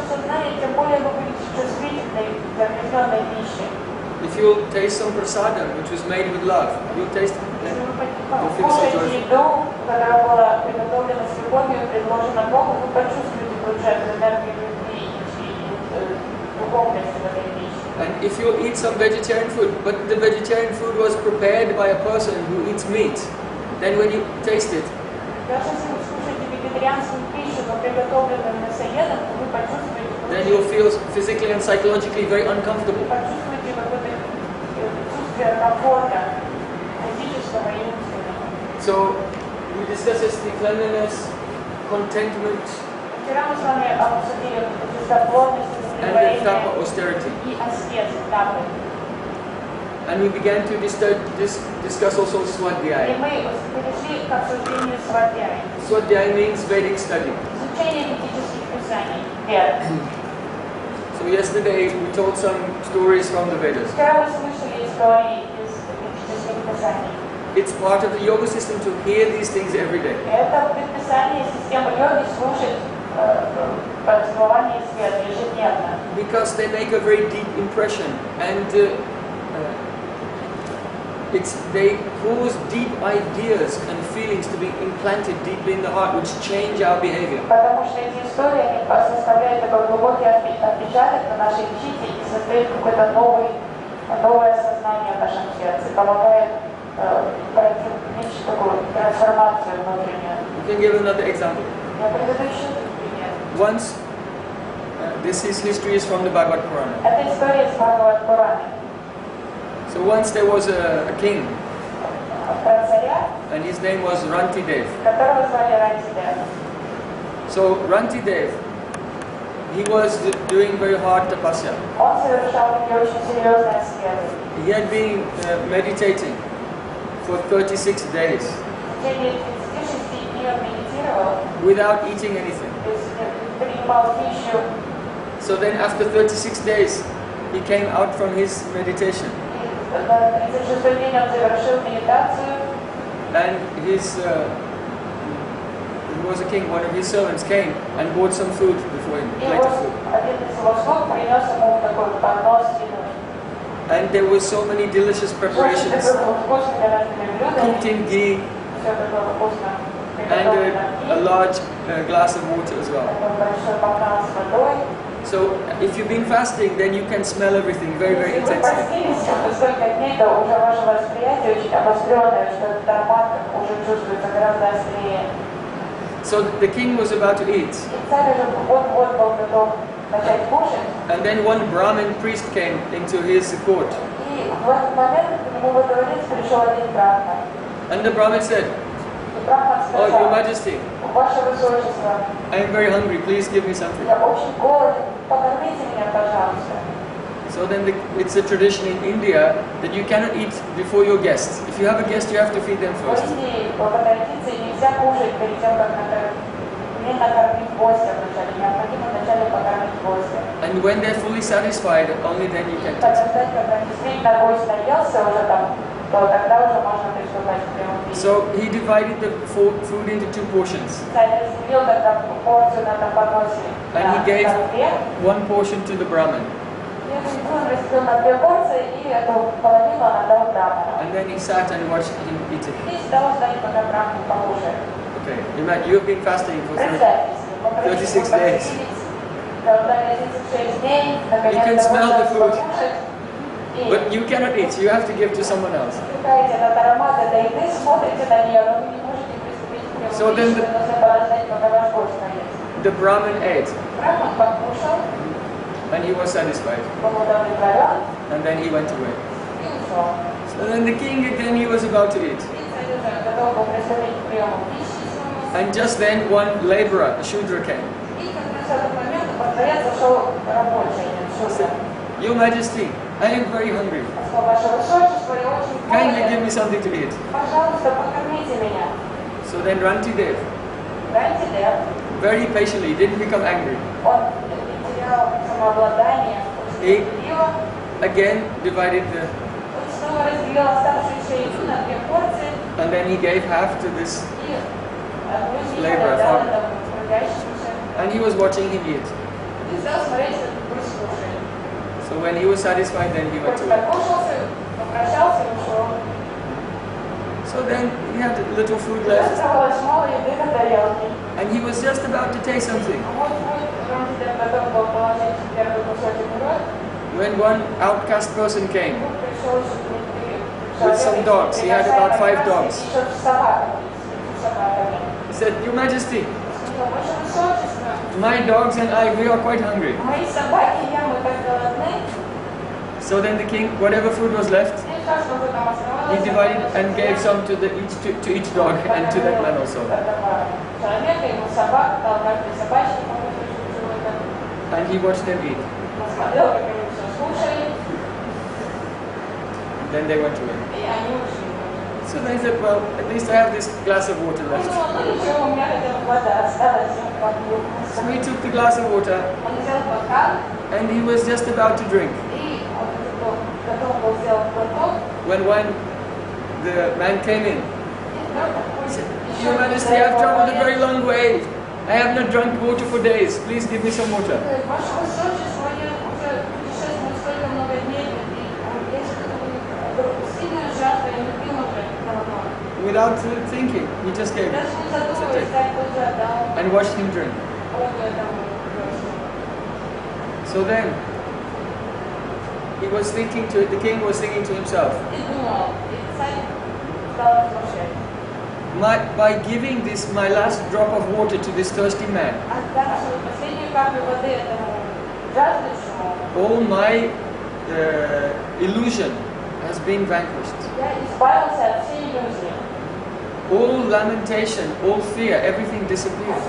If you taste some prasadam, which was made with love, you'll taste it, then you'll feel so joyful. And if you eat some vegetarian food, but the vegetarian food was prepared by a person who eats meat, then when you taste it, then you'll feel physically and psychologically very uncomfortable. So we discussed the cleanliness, contentment, and the tapa, austerity. And we began to discuss also swadhyaya. Swadhyaya means Vedic study. So yesterday we told some stories from the Vedas. It's part of the yoga system to hear these things every day. Because they make a very deep impression, and they cause deep ideas and feelings to be implanted deeply in the heart, which change our behavior. You can give another example. Once, this history is from the Bhagavad Purana. So once there was a king, and his name was Rantidev. So Rantidev, he was doing very hard tapasya. He had been meditating for 36 days without eating anything. So then after 36 days, he came out from his meditation. And he was a king, one of his servants came and brought some food before him, a plate of food. And there were so many delicious preparations, cooked in ghee, and a large glass of water as well. So if you've been fasting, then you can smell everything very, very intensely. So the king was about to eat. And then one Brahmin priest came into his court. And the Brahmin said, "Oh, Your Majesty, I am very hungry, please give me something." So then it's a tradition in India that you cannot eat before your guests. If you have a guest, you have to feed them first. And when they're fully satisfied, only then you can taste it. So he divided the food into two portions. And he gave one portion to the Brahmin. Он разделил на 2 порции, и эту половину он отдал браману. And then he sat and watched him eat it. И стал ждать, пока браман покушает. Okay, you've been fasting for 36 days. You can smell the food, but you cannot eat. You have to give to someone else. So then the Brahmin ate, and he was satisfied. And then he went away. So then the king again, he was about to eat. And just then one laborer, a Shudra, came. Your Majesty, I am very hungry. Kindly give me something to eat. So then Rantidev, very patiently, didn't become angry. He again divided the and then he gave half to this laborer farmer. And he was watching him eat. So when he was satisfied, then he went away. So then he had a little food left. And he was just about to take something. When one outcast person came with some dogs, he had about 5 dogs. He said, Your Majesty, my dogs and I, we are quite hungry. So then the king, whatever food was left, he divided and gave some to each dog and to that man also. And he watched them eat. Then they went away. So then he said, well, at least I have this glass of water left. So he took the glass of water and he was just about to drink. When the man came in, he said, Your Majesty, I have traveled a very long way. I have not drunk water for days. Please give me some water. Without thinking, he just gave it. And watched him drink. So then, he was thinking the king was thinking to himself, by giving this my last drop of water to this thirsty man, all my illusion has been vanquished. All lamentation, all fear, everything disappeared.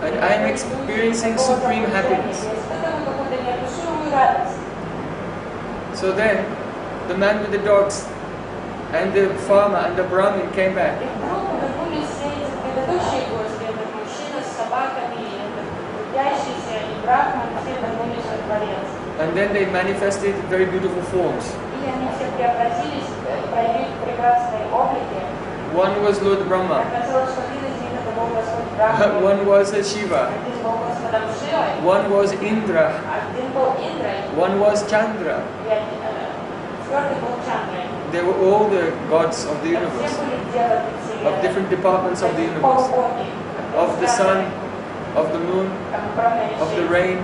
And I am experiencing supreme happiness. So then, the man with the dogs and the farmer and the Brahmin came back. And then they manifested very beautiful forms. One was Lord Brahma. One was Shiva. One was Indra. One was Chandra. They were all the gods of the universe, of different departments of the universe, of the sun, of the moon, of the rain.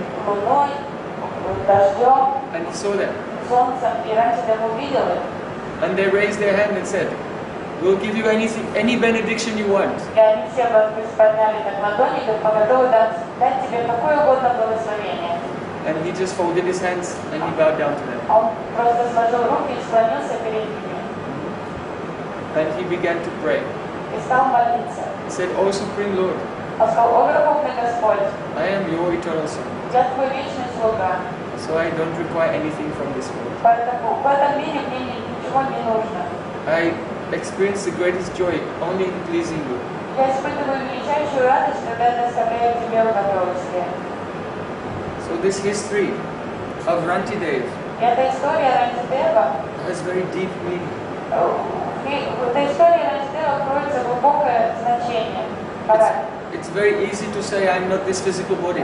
And he saw them. And they raised their hand and said, we'll give you anything, any benediction you want. And he just folded his hands and he bowed down to them. And he began to pray. He said, O Supreme Lord, I am your eternal son. So I don't require anything from this world. I experience the greatest joy only in pleasing you. So this history of Rantidev has very deep meaning. It's very easy to say I'm not this physical body.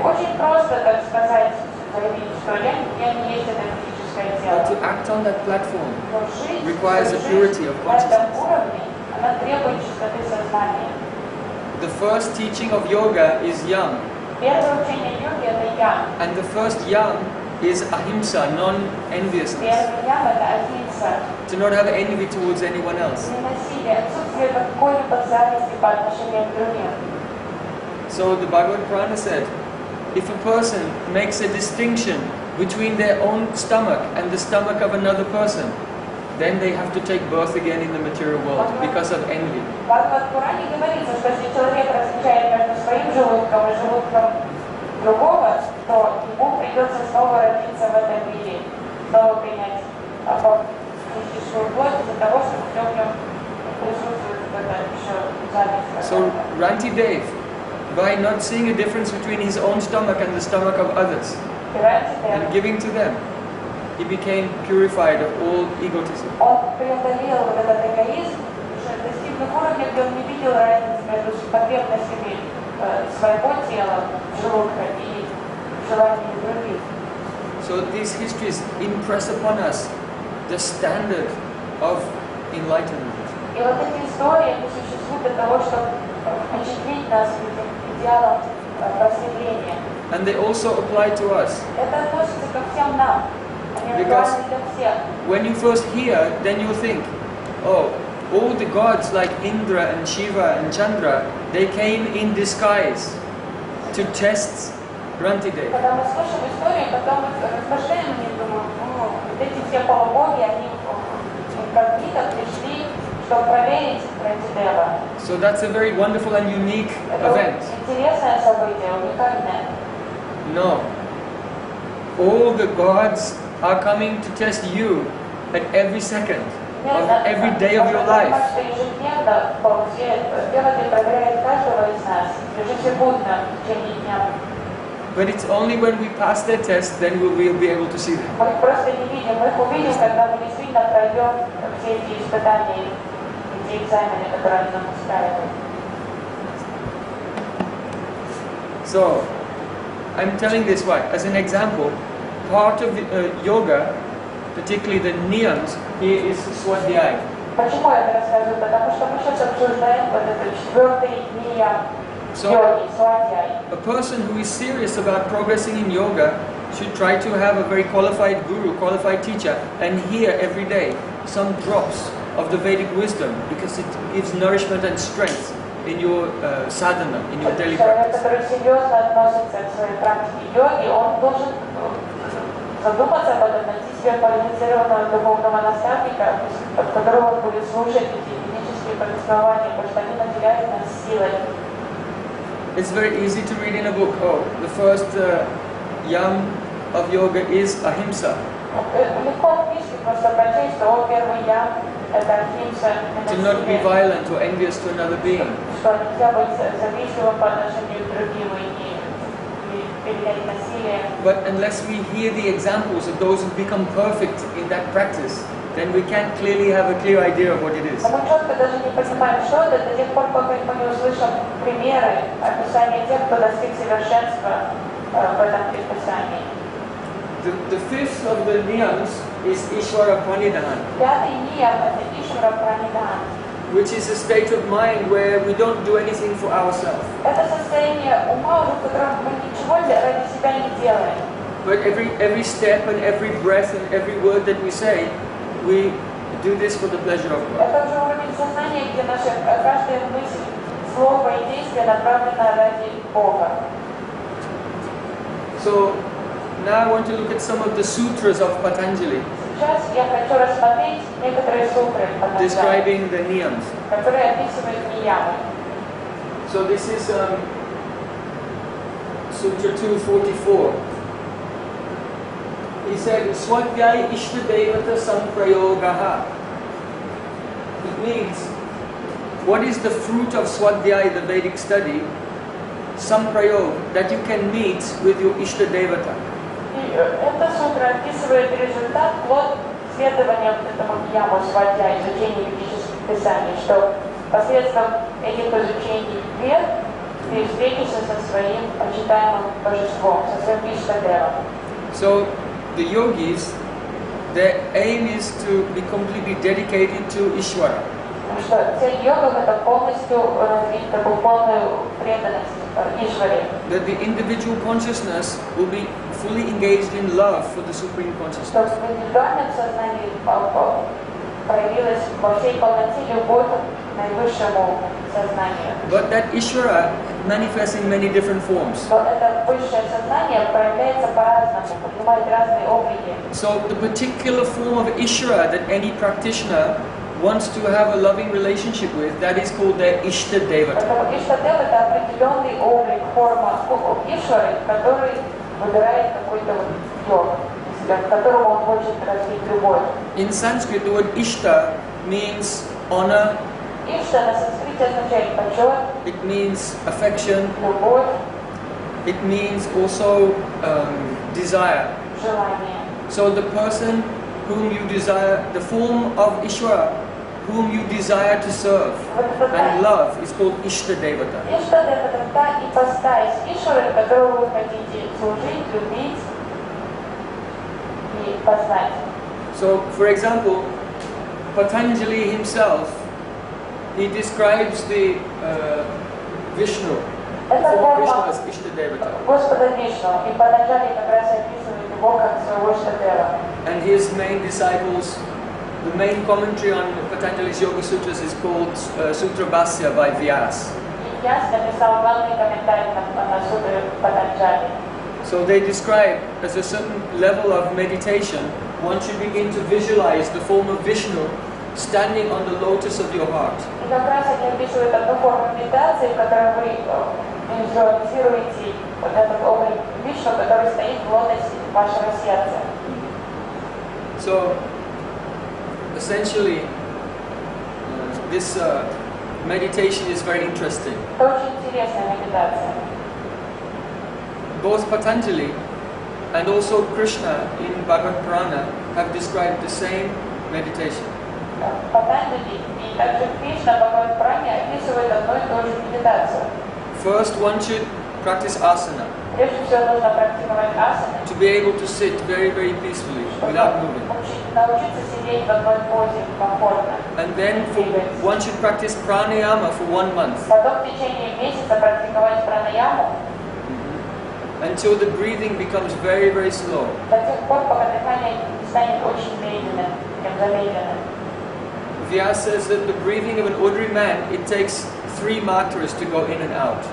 свое физическое время, я не есть это физическое тело. But to act on that platform Но жизнь, requires a жизнь purity of на этом consciousness. уровне, она требует чистоты сознания. The first teaching of yoga is yam, Первое учение йоги это ям. and the first yam is ahimsa, non-enviousness. Первый ям это ахимса. To not have envy towards anyone else. Не насилие, отсутствие какой-либо зависти по отношению к другим. So the Bhagavad Purana said, if a person makes a distinction between their own stomach and the stomach of another person, then they have to take birth again in the material world because of envy. В Бхагавад-пуране говорится, что если человек различает между своим желудком и желудком другого, то ему придется снова родиться в этом мире, снова принять физическую плоть из-за того, что в нем присутствует это еще зависть. So Ranti Dev, by not seeing a difference between his own stomach and the stomach of others, and giving to them, he became purified of all egotism. Он преодолел вот этот эгоизм, достигнув уровня, где он не видел разницы между потребностями своего тела, желудка и желаниями других. So these histories impress upon us the standard of enlightenment. И вот эти истории они существуют для того, чтобы впечатлить нас этим идеалом просветления. And they also apply to us. Это относится ко всем нам. Because when you first hear, then you think, oh, all the gods like Indra and Shiva and Chandra, they came in disguise to test Ranti Dev. Когда мы слушаем историю, потом размышляем и думаем, вот эти все полубоги, они инкогнито пришли, чтобы проверить Ранти Дева. So that's a very wonderful and unique event. Интересное событие, уникальное. No. All the gods are coming to test you at every second of every day of your life. But it's only when we pass their test, then we'll be able to see them. So, I'm telling this why? As an example, part of yoga, particularly the niyams, here is swadhyaya. Почему я это рассказываю? Потому что мы сейчас обсуждаем вот этот четвертый ниям йоги, свадьяй. A person who is serious about progressing in yoga should try to have a very qualified guru, qualified teacher, and hear every day some drops of the Vedic wisdom, because it gives nourishment and strength in your sadhana, in your daily practice. Человек, который серьезно относится к своей практике йоги, он должен задуматься об этом, найти себе квалифицированного духовного наставника, от которого он будет слушать эти ведические повествования, потому что они наделяют нас силой. It's very easy to read in a book, oh, the first yam of yoga is ahimsa. Легко в книжке просто прочесть, что первый ям это ахимса. To not be violent or envious to another being. Что нельзя быть завистливым по отношению к другим и применять насилие. But unless we hear the examples of those who become perfect in that practice, then we can't clearly have a clear idea of what it is. Мы четко даже не понимаем, что это, до тех пор, пока мы не услышим примеры, описания тех, кто достиг совершенства в этом предписании. The fifth of the niyams is Ishvara Pranidhana. Пятый ниям – это Ишвара Пранидхана. Which is a state of mind where we don't do anything for ourselves. Это состояние ума, в котором мы ничего ради себя не делаем. But every step and every breath and every word that we say, we do this for the pleasure of God. Это уже уровень сознания, где наша каждая мысль, слово и действие направлено ради Бога. So now I want to look at some of the sutras of Patanjali. Сейчас я хочу рассмотреть некоторые сутры, describing the niyams. которые описывают ниямы. So this is Sutra 244. He said, Swadhyaya Ishtadevata Samprayogaha. It means, what is the fruit of Swadhyaya, the Vedic study? Samprayog, that you can meet with your Ishtadevata. Эта сутра описывает результат, плод следования этому нияму свадья, изучения ведических писаний, что посредством этих изучений вед ты встретишься со своим почитаемым божеством, со своим Иштадевом. So the yogis, their aim is to be completely dedicated to Ishvara. Что цель йогов это полностью развить такую полную преданность Ишваре. That the individual consciousness will be fully engaged in love for the Supreme Consciousness. Чтобы в индивидуальном сознании проявилась во всей полноте любовь к наивысшему сознанию. But that Ishvara manifests in many different forms. Но это высшее сознание проявляется по-разному, принимает разные облики. So the particular form of Ishvara that any practitioner wants to have a loving relationship with, that is called their Ishta Devata. Поэтому Иштадев это определенный облик, форма Ишвары, который выбирает какой-то йог, к которому он хочет развить любовь. In Sanskrit, the word Ishta means honor. Ишта на санскрите означает почет, It means affection. любовь, It means also desire. желание. So the person whom you desire, the form of Ishvara, whom you desire to serve and love, is called Ishta Devata. Иштадев это та ипостась Ишвары, которую вы хотите служить, любить и познать. So, for example, Patanjali himself, he describes the Vishnu, the form of Vishnu as Ishta Devata. Господа Вишну, и Патанджали как раз описывает его как своего Иштадева. And his main disciples, the main commentary on Patanjali's Yoga Sutras is called Sutra Bhasya by Vyas. И Вьяс написал главный комментарий на сутры Патанджали. So they describe as a certain level of meditation, one should begin to visualize the form of Vishnu standing on the lotus of your heart. И как раз они описывают одну форму медитации, в которой вы визуализируете вот этот облик Вишну, который стоит в лотосе вашего сердца. So, essentially, this meditation is very interesting. Это очень интересная медитация. Both Patanjali and also Krishna in Bhagavad Purana have described the same meditation. Патанджали и также Кришна в Бхагавад-пуране описывают одну и ту же медитацию. First, one should practice asana. Прежде всего нужно практиковать асаны, To be able to sit very, very peacefully without moving. научиться сидеть в одной позе комфортно. And then one should practice pranayama for 1 month Потом в течение месяца практиковать пранаяму until the breathing becomes very, very slow. до тех пор, пока дыхание не станет очень медленным, замедленным. Vyas says that the breathing of an ordinary man, it takes 3 matras to go in and out.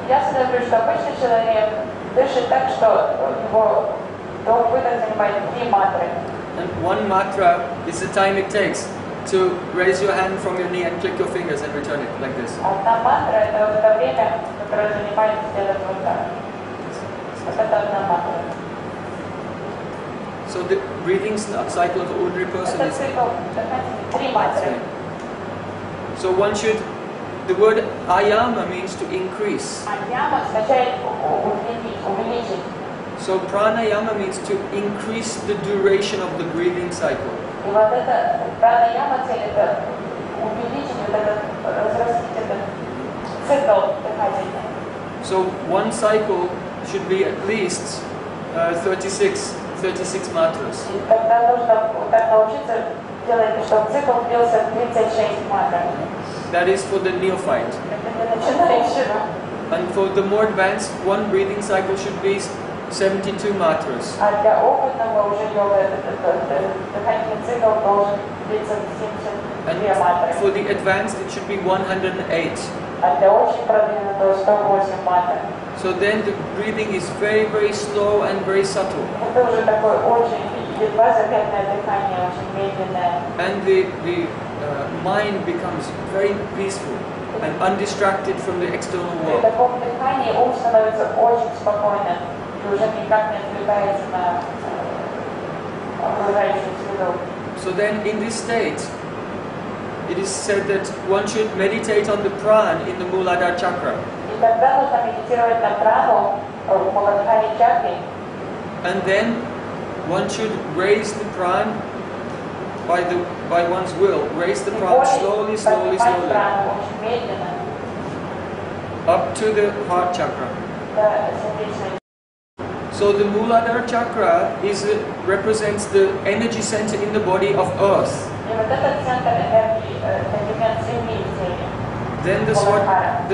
Я смотрю, что обычный человек дышит так, что его вдох-выдох занимает 3 матры. And 1 matra is the time it takes to raise your hand from your knee and click your fingers and return it like this. Одна мантра – это вот это время, которое занимает сделать вот так. Вот это одна мантра. So the breathing cycle of an ordinary person Это is... цикл дыхания 3 матры. So one should... The word ayama means to increase. Аяма означает увеличить. So pranayama means to increase the duration of the breathing cycle. И вот это пранаяма цель – это увеличить, вот этот, разрастить этот цикл дыхательный. So one cycle should be at least 36 matras. И тогда нужно вот так научиться делать, чтобы цикл длился 36 матр. That is for the neophyte. Это для начинающего. And for the more advanced, one breathing cycle should be 72 matras. А для опытного уже йога дыхательный цикл должен длиться 72 матры. And for the advanced, it should be 108. А для очень продвинутого 108 матр. So then the breathing is very, very slow and very subtle. Это уже такое очень едва заметное дыхание, очень медленное. And the mind becomes very peaceful and undistracted from the external При world. таком дыхании ум становится очень спокойным и уже никак не отвлекается на окружающую среду. So then in this state, it is said that one should meditate on the pran in the Muladhara chakra. И тогда нужно медитировать на прану в Муладхаре чакре. And then one should raise the pran by one's will. Raise the pran slowly, slowly, slowly Прану очень медленно up to the heart chakra. до сердечной. So the Muladhara chakra represents the energy center in the body of earth. И вот этот центр энергии, элемент земли в теле. Then the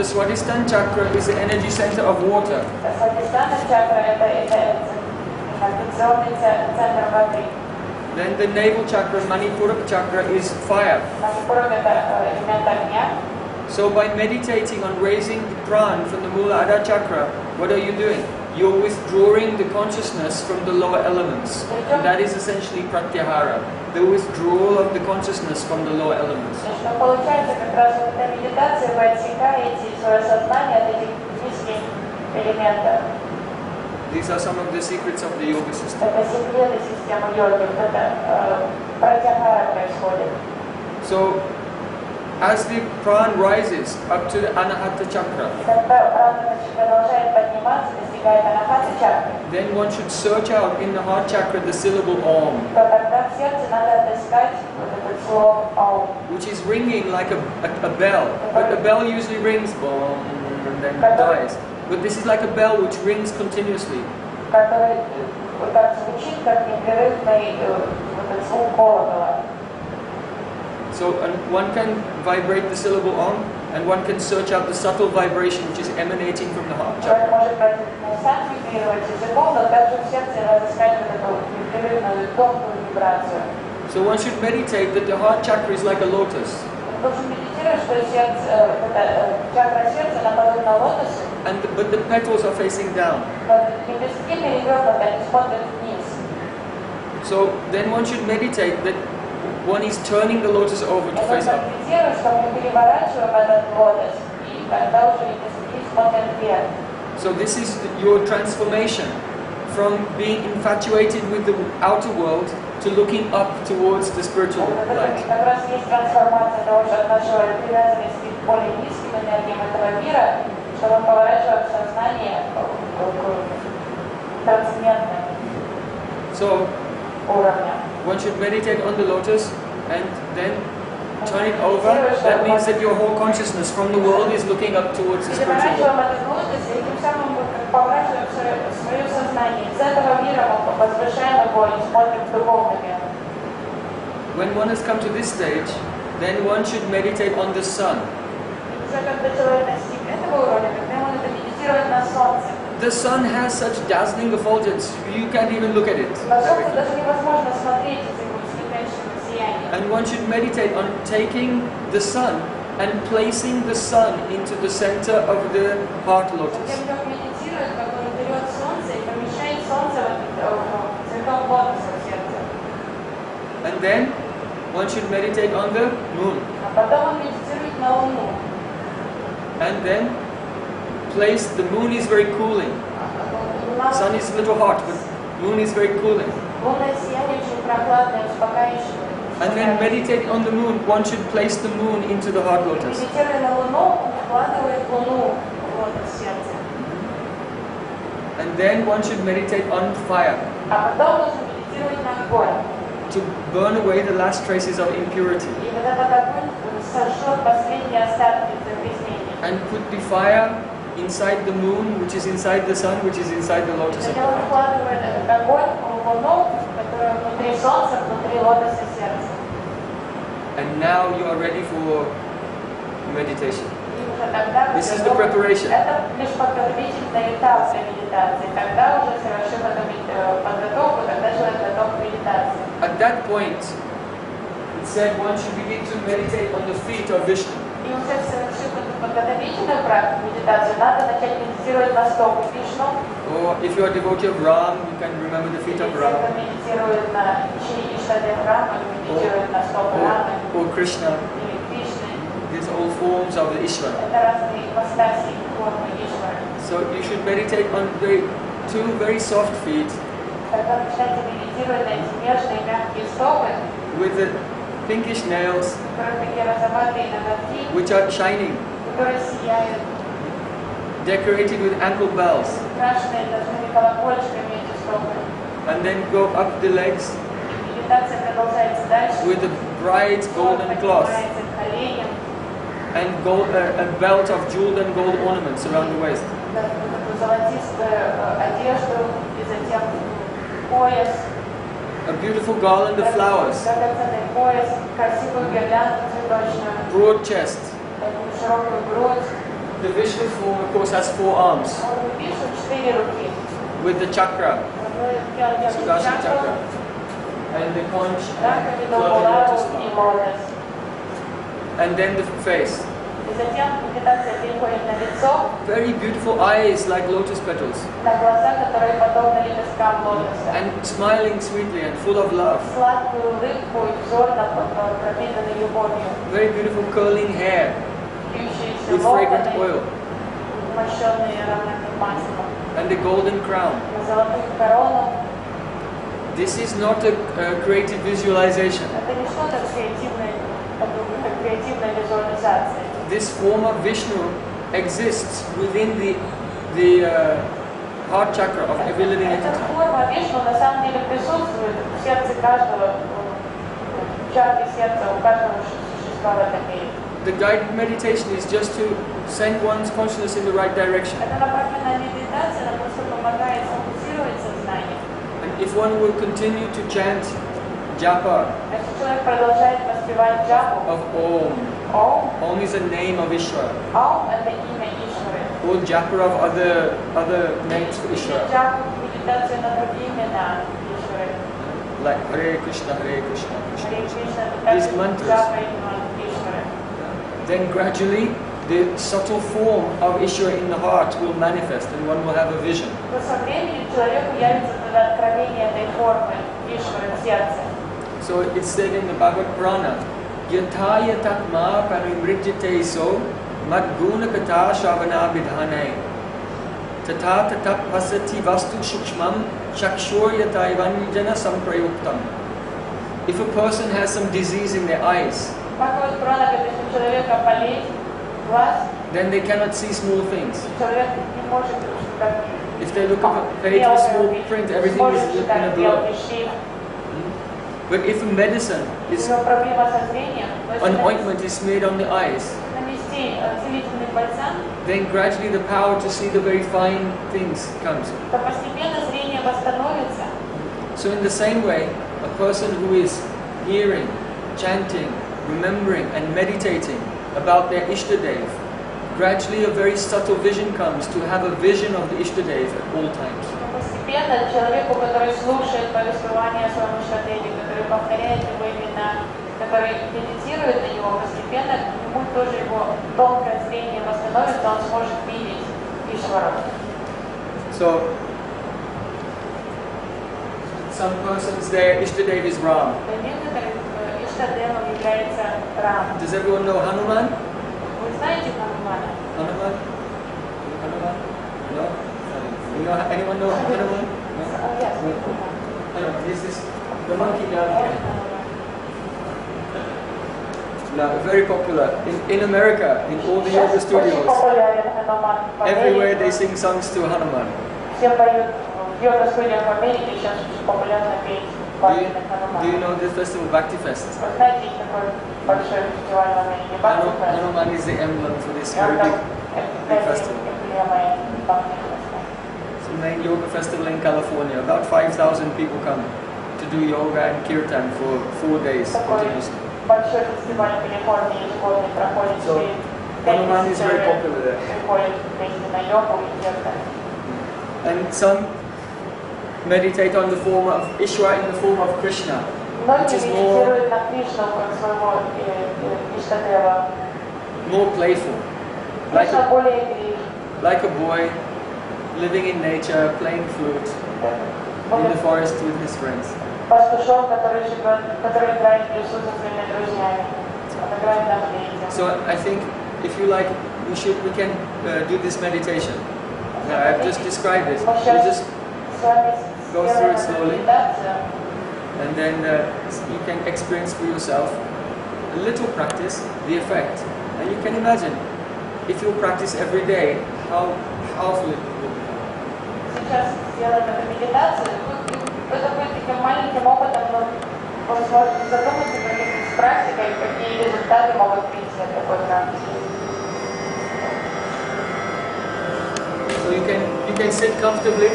Swadhisthana chakra is the energy center of water. Swadhisthana chakra это инервационный центр воды. Then the navel chakra, Manipura chakra, is fire. Манипура это элемент огня. So by meditating on raising the pran from the Muladhara chakra, what are you doing? You're withdrawing the consciousness from the lower elements. And that is essentially pratyahara, the withdrawal of the consciousness from the lower elements. Что получается как раз в этой медитации вы отсекаете свое сознание от этих низких элементов. These are some of the secrets of the yoga system. Это секреты системы йоги. Это праtyahara происходит. So, as the pran rises up to the anahata chakra, then one should search out in the heart chakra the syllable Om, which is ringing like a bell. But the bell usually rings boom and then dies. But this is like a bell which rings continuously. So one can vibrate the syllable Om, and one can search out the subtle vibration which is emanating from the heart chakra. So one should meditate that the heart chakra is like a lotus. But the petals are facing down. So then one should meditate that one is turning the lotus over to face up. So this is your transformation from being infatuated with the outer world to looking up towards the spiritual light. So one should meditate on the lotus and then turn it over. That means that your whole consciousness from the world is looking up towards the spiritual world. When one has come to this stage, then one should meditate on the sun. The sun has such dazzling effulgence, you can't even look at it. And one should meditate on taking the sun and placing the sun into the center of the heart lotus. And then one should meditate on the moon. And then place, the moon is very cooling. Sun is a little hot, but moon is very cooling. And then meditate on the moon. One should place the moon into the heart lotus. And then one should meditate on fire, to burn away the last traces of impurity. And put the fire inside the moon, which is inside the sun, which is inside the lotus of the heart. And now you are ready for meditation. This is the preparation. At that point, it said one should begin to meditate on the feet of Vishnu. Or if you are a devotee of Ram, you can remember the feet of Ram. Or Krishna. These are all forms of the Ishvara. So you should meditate on two very soft feet with the pinkish nails which are shining, decorated with ankle bells, and then go up the legs with a bright golden cloth and a belt of jeweled and gold ornaments around the waist. пояс, a beautiful garland of flowers, драгоценный пояс, красивую гирлянду цветочную, broad chest. такую широкую грудь. The Vishnu form, of course, has 4 arms Вишну 4 руки. with the chakra, Sudarshan chakra, Чакру, and the conch, раковину, club, and булаву lotus и flower. лотос. And then the face. И затем медитация переходит на лицо, Very beautiful eyes like lotus petals, на глаза, которые подобны лепесткам лотоса. and smiling sweetly and full of love. Сладкую улыбку и взор, пропитанный любовью. Very beautiful curling hair Льющиеся with fragrant локоны, oil, мощенные ароматным маслом. and a golden crown. На золотую корону. This is not a creative visualization. Это не что-то креативная визуализация. This form of Vishnu exists within the heart chakra of every living Эта entity. форма Вишну на самом деле присутствует в сердце каждого, в чакре сердца у каждого существа в этом мире. The guided meditation is just to send one's consciousness in the right direction. Это направленная медитация, она просто помогает сфокусировать сознание. And if one will continue to chant japa Если человек продолжает воспевать джапу, of Om, Om is a name of Ishvara, Ом это имя Ишвары. or japa of other names for Ishvara, Джапу медитация на другие имена Ишвары. like Hare Krishna, Hare Krishna, Харе Krishna. Кришна это These также mantras. джапа имя Ишвары. Then gradually the subtle form of Ishvara in the heart will manifest and one will have a vision. Но со временем человеку явится тогда откровение этой формы Ишвары в сердце. So it's said in the Bhagavad Purana, Yatha yatatma parimrijjate so madguna kata shavana bidhane tata tatat pasati vastu shukshmam shakshur yataivanjana samprayuktam. If a person has some disease in their eyes, Бхагавад Пурана говорит, если у человека болезнь глаз, then they cannot see small things. человек не может как If they look at a page with small print, everything is in a blur. But if a medicine is, у него проблема со зрением, то an если ointment is made on the eyes, нанести целительный бальзам, then gradually the power to see the very fine things comes. то постепенно зрение восстановится. So in the same way, a person who is hearing, chanting, remembering and meditating about their Ishtadev, gradually a very subtle vision comes to have a vision of the Ishtadev at all times. Постепенно человеку, который слушает повествование о своем Иштадеве, который повторяет его имена, который медитирует на него, постепенно ему тоже его тонкое зрение восстановится, он сможет видеть Ишвару. So, some persons their Ishtadev is Ram. Для некоторых Иштадевом является Рам. Does everyone know Hanuman? Вы знаете Ханумана? Hanuman? Hanuman? No? You know, anyone know Hanuman? No? Yes. Hanuman, this is the monkey down here. No, very popular. In America, in all the yoga studios, everywhere they sing songs to Hanuman. Все поют в йога-студиях в Америке, сейчас очень популярно петь песни на Ханумана. Do you know the festival Bhakti Fest? Вы знаете, есть такой большой фестиваль в Америке, Бхакти Фест. Hanuman is the emblem for this very big festival. It's the main yoga festival in California. About 5,000 people come to do yoga and kirtan for 4 days continuously. Большой фестиваль в Калифорнии ежегодный проходит. So Hanuman is very popular there. Приходят вместе на йогу и киртан. And some meditate on the form of Ishvara in the form of Krishna, which is more playful, like a boy living in nature, playing flute in the forest with his friends. So I think, if you like, we can do this meditation. Now, I've just described it. You just go through it slowly, and then you can experience for yourself a little practice, the effect. And you can imagine, if you practice every day, how powerful it will become. Сейчас сделаем эту медитацию. Это будет таким маленьким опытом, но вы сможете задуматься с практикой, какие результаты могут прийти от такой практики. So you can sit comfortably,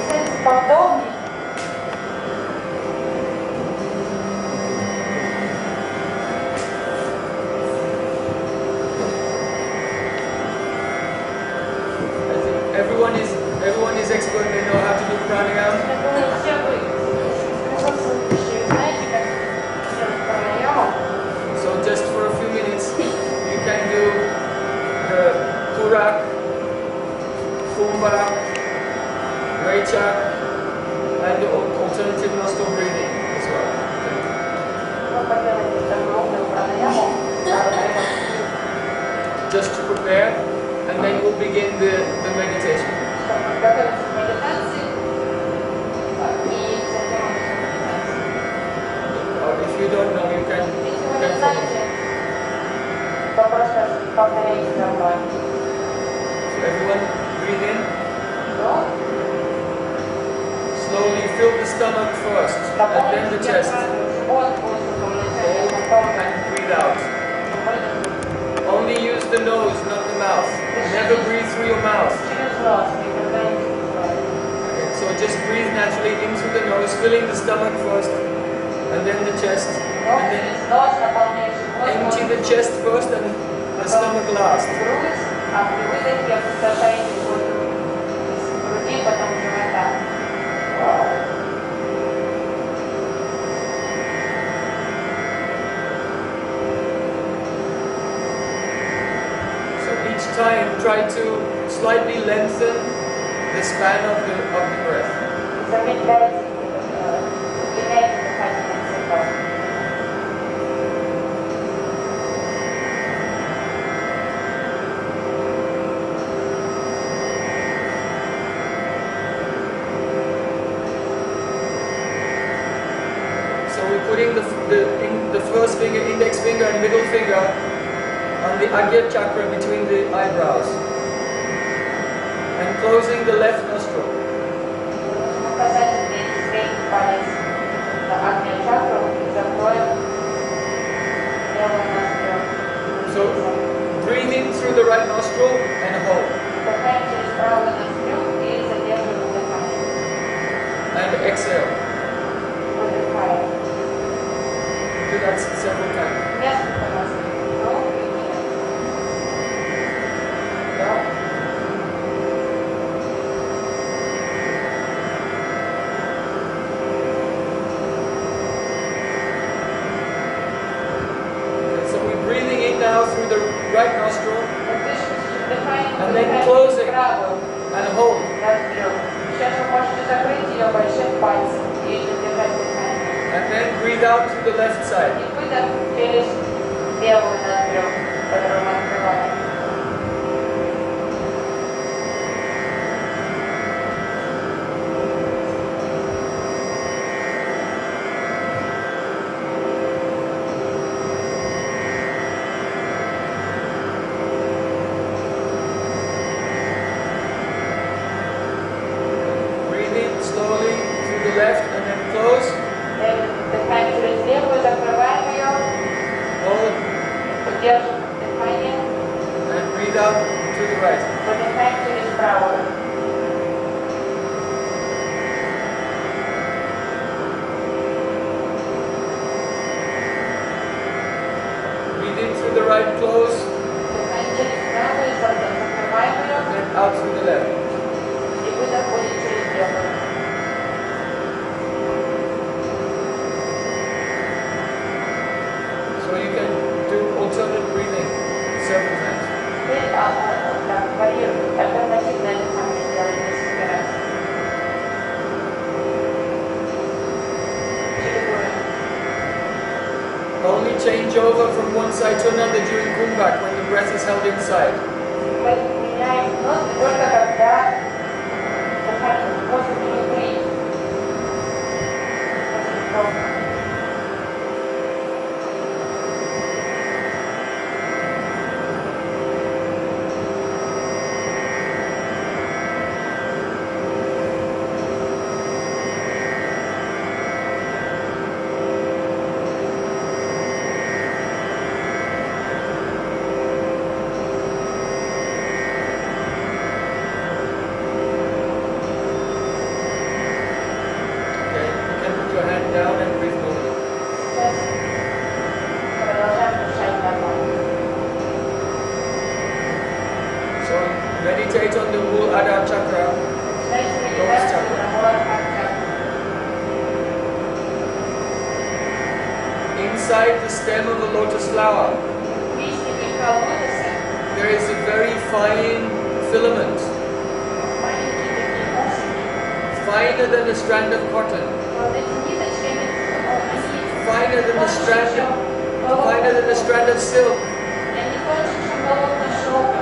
Just to prepare, and then we'll begin the meditation. Or if you don't know, you can follow. So everyone breathe in. Slowly fill the stomach first, and then the chest. Hold and breathe out. Only use the nose, not the mouth. Never breathe through your mouth. Okay, so just breathe naturally into the nose, filling the stomach first, and then the chest, and then empty the chest first and the stomach last. Time, try to slightly lengthen the span of the breath. So we're putting the first finger, index finger and middle finger on the Agya chakra between the eyebrows, and closing the left nostril. So breathe in through the right nostril and hold. And exhale. Do that several times. Through the right nostril, and then closing and hold. And then breathe out to the left side. Left and then close. Hold. And breathe out to the right. Breathe in through the right, close. And then out through the left. So you can do alternate breathing several times. Only change over from one side to another during kumbhak when the breath is held inside. Down and breathe normally. So meditate on the Muladhara chakra, lotus chakra. Inside the stem of a lotus flower, there is a very fine filament, finer than a strand of cotton. Finer than the strand finer than the strand of silk, не тоньше, чем головка шелка,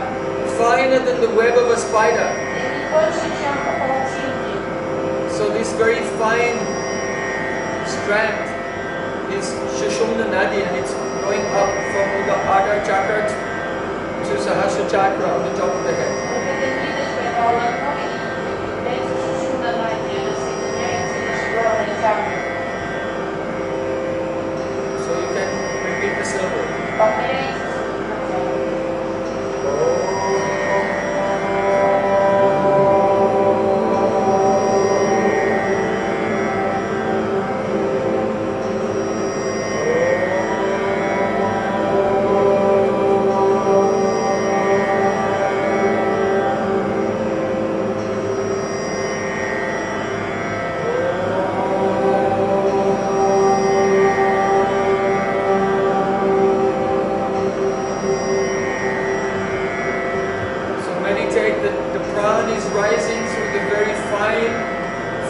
finer than the web of a spider. не тоньше, чем паутинки. So this very fine strand is Sushumna Nadi, and it's going up from the Adar chakra to Sahasra chakra on the top of the head. Вот эта ниточка, это волокно, и является Сушумна Нади, она соединяется с нашей главной чакрой. So you can repeat the syllable. Повторяйте.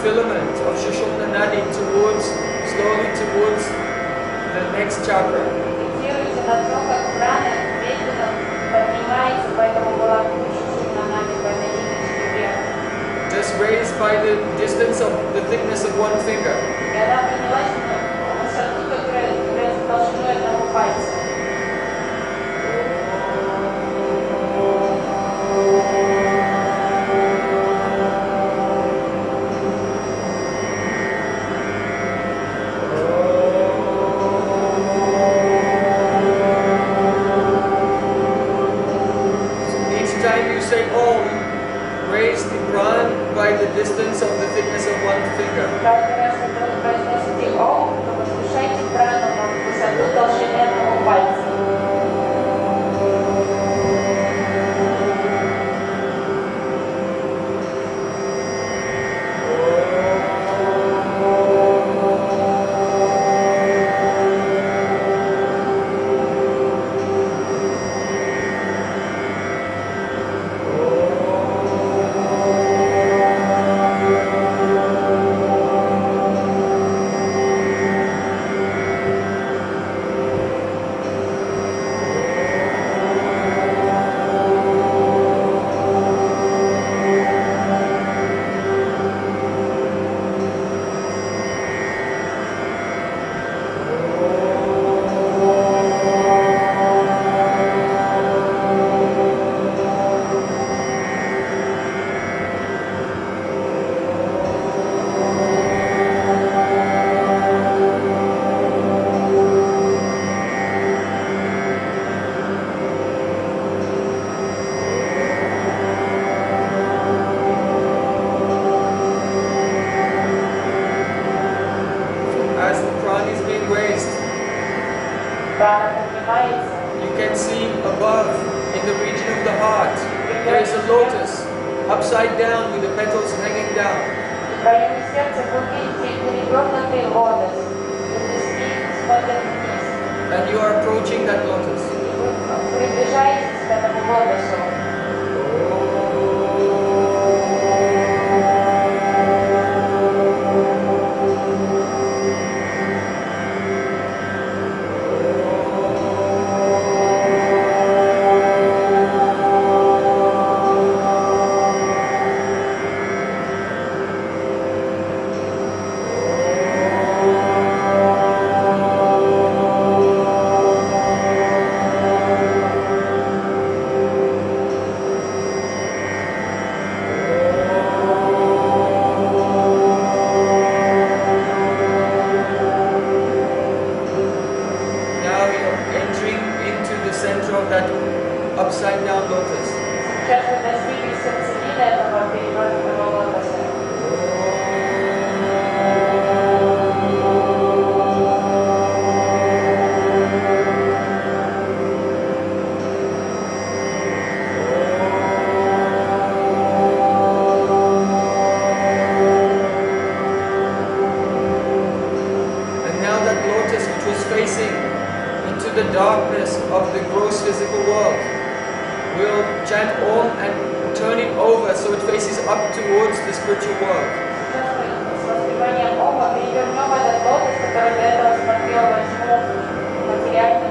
Filament of Sushumna Nadi slowly towards the next chakra. Фиксируйте на то, как прана медленно поднимается по этому волокну Сушумна Нади, по этой ниточке вверх. Just raised by the distance of the thickness of one finger. И она поднялась на высоту, которая является толщиной одного пальца. By the distance of the thickness of one finger. Каждый раз, когда вы произносите «Ом», то возвышайте прану на высоту толщины одного пальца. You can see above, in the region of the heart, there is a lotus, upside down with the petals hanging down. В районе сердца вы видите перевернутый лотос, лепестки смотрят вниз. And you are approaching that lotus. И вы приближаетесь к этому лотосу. Upside down lotus. Сейчас вы достигли сердцевины этого перевернутого лотоса. And now that lotus which was facing into the darkness of the gross physical world, we'll chant Om and turn it over so it faces up towards the spiritual world. Сейчас мы с воспеванием Ома перевернем этот лотос, который до этого смотрел во тьму материального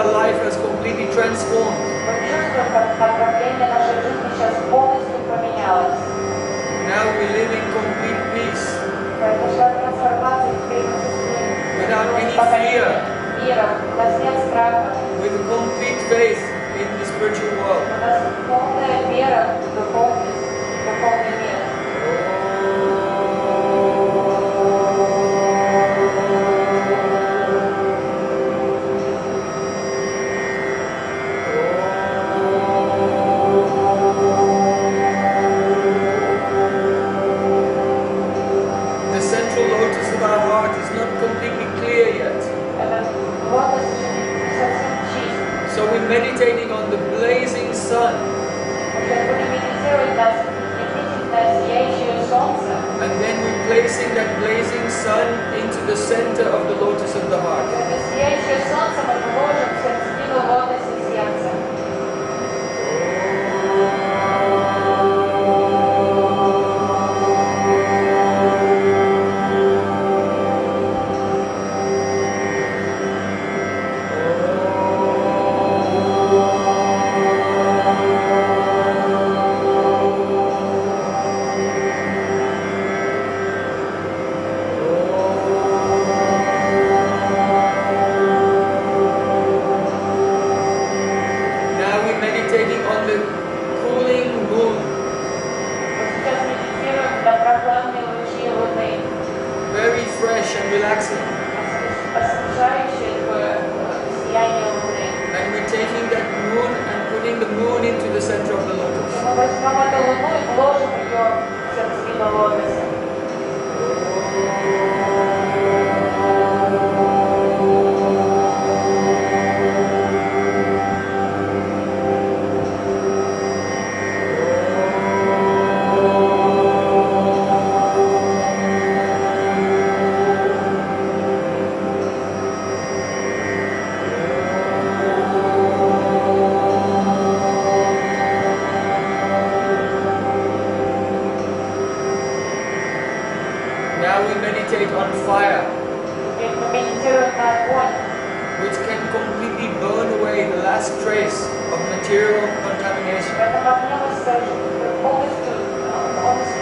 our life has completely transformed. Мы чувствуем, как направление нашей жизни сейчас полностью поменялось. Now we live in complete peace, Произошла трансформация, теперь мы without any чувствуем fear, у нас нет страха, with complete faith in the spiritual world. у нас полная вера в духовный мир. The central lotus of our heart is not completely clear yet. Этот лотос еще не совсем чист. So we're meditating on the blazing sun, Мы сейчас будем медитировать на ослепительное сияющее солнце. and then we're placing that blazing sun into the center of the lotus of the heart. Это сияющее солнце мы вложим в сердцевину лотоса сердца. Now we're meditating on the cooling moon, Мы сейчас медитируем на прохладные лучи Луны, very fresh and relaxing. освежающее такое сияние Луны. And we're taking that moon and putting the moon into the center of the lotus. Мы возьмем эту Луну и вложим ее в сердцевину лотоса. Now we meditate on fire, Теперь мы медитируем на огонь, which can completely burn away the last trace of material contamination. в этом огне мы полностью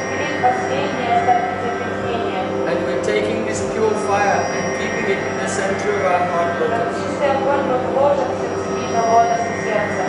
уберем последние остатки загрязнения. And we're taking this pure fire and keeping it in the center of our heart Этот lotus. чистый огонь мы вложим в сердцевину лотоса сердца.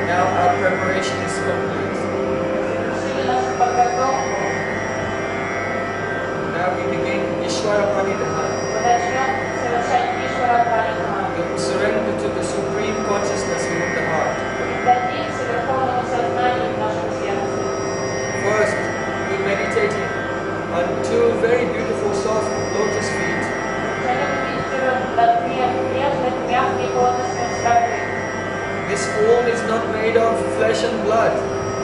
Now our preparation is complete. Завершили нашу подготовку. Now we begin Ishvara Pranidhana, Мы начнем совершать Ишвара Паридхану. the surrender to the supreme consciousness within the heart. Дадимся Верховному Сознанию в нашем сердце. First, we're meditating on two very beautiful soft lotus feet, Вначале мы медитируем на две нежных, мягких лотосных стопы. This form is not made of flesh and blood,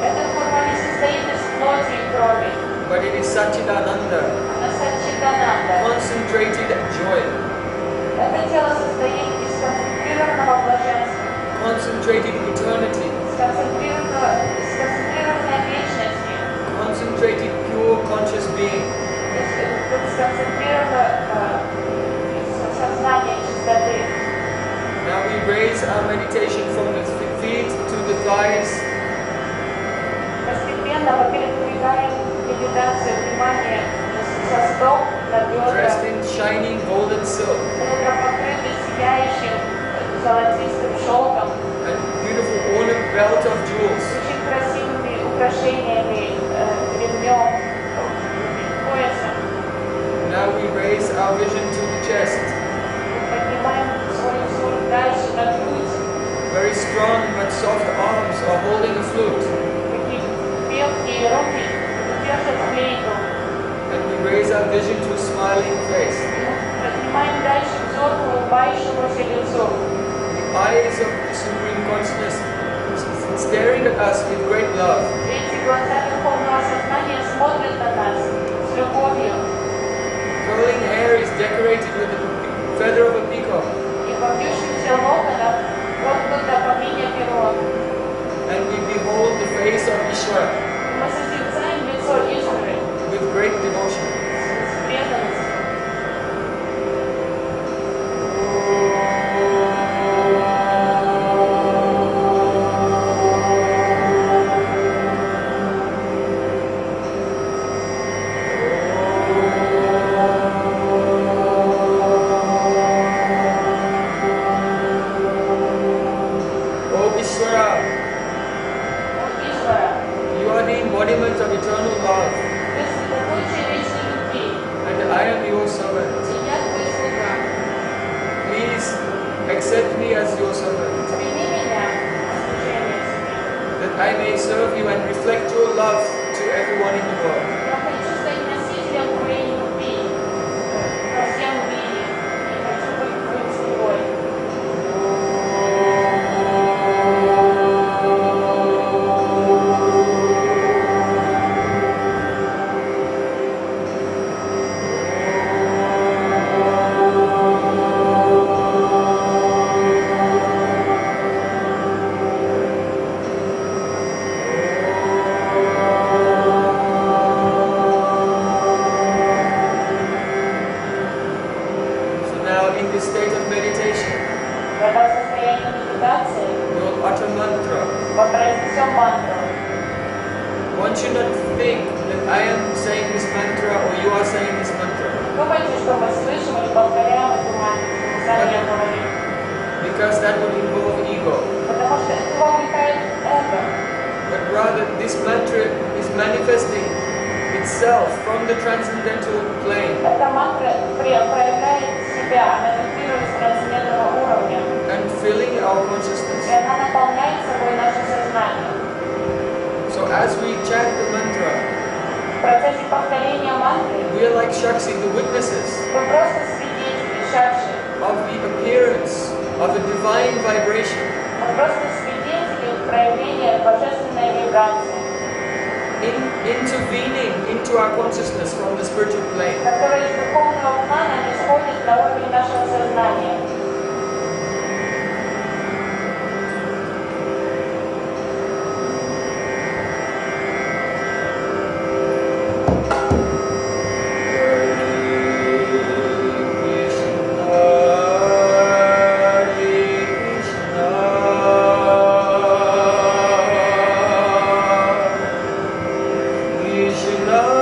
Эта форма не состоит из плоти и крови. but it is Satchidananda, Она саччитананда. concentrated joy, Это тело состоит из сконцентрированного блаженства, concentrated eternity, сконцентрированной вечности, concentrated pure conscious being. сконцентрированного сознания чистоты. Now we raise our meditation from the feet to the thighs, Постепенно мы передвигаем медитацию внимания со стоп на dressed бедра. in shining golden silk, Бедра покрыты сияющим золотистым шелком, and beautiful ornate belt of jewels. очень красивыми украшениями, ремнем, поясом. Now we raise our vision to the chest, Поднимаем свой взор дальше на грудь. very strong but soft arms are holding a flute. и руки держат флейту. And we raise our vision to a smiling face. Поднимаем дальше взор к улыбающемуся лицу. The eyes of the Supreme Consciousness staring at us with great love. Эти глаза Верховного Сознания смотрят на нас с любовью. Curling hair is decorated with the feather of a peacock. И во вьющихся локонах воткнуто поминье перо. And we behold the face of Ishvara Мы созерцаем лицо Ишвары with great devotion. с преданностью. Accept me as your servant, that I may serve you and reflect your love to everyone in the world. One should not think that I am saying this mantra or you are saying this mantra. Because that would involve ego. But rather this mantra is manifesting itself from the transcendental plane. And filling our consciousness. So as we chant the mantra, we are like Shakshi, the witnesses of the appearance of a divine vibration intervening into our consciousness from the spiritual plane. Krishna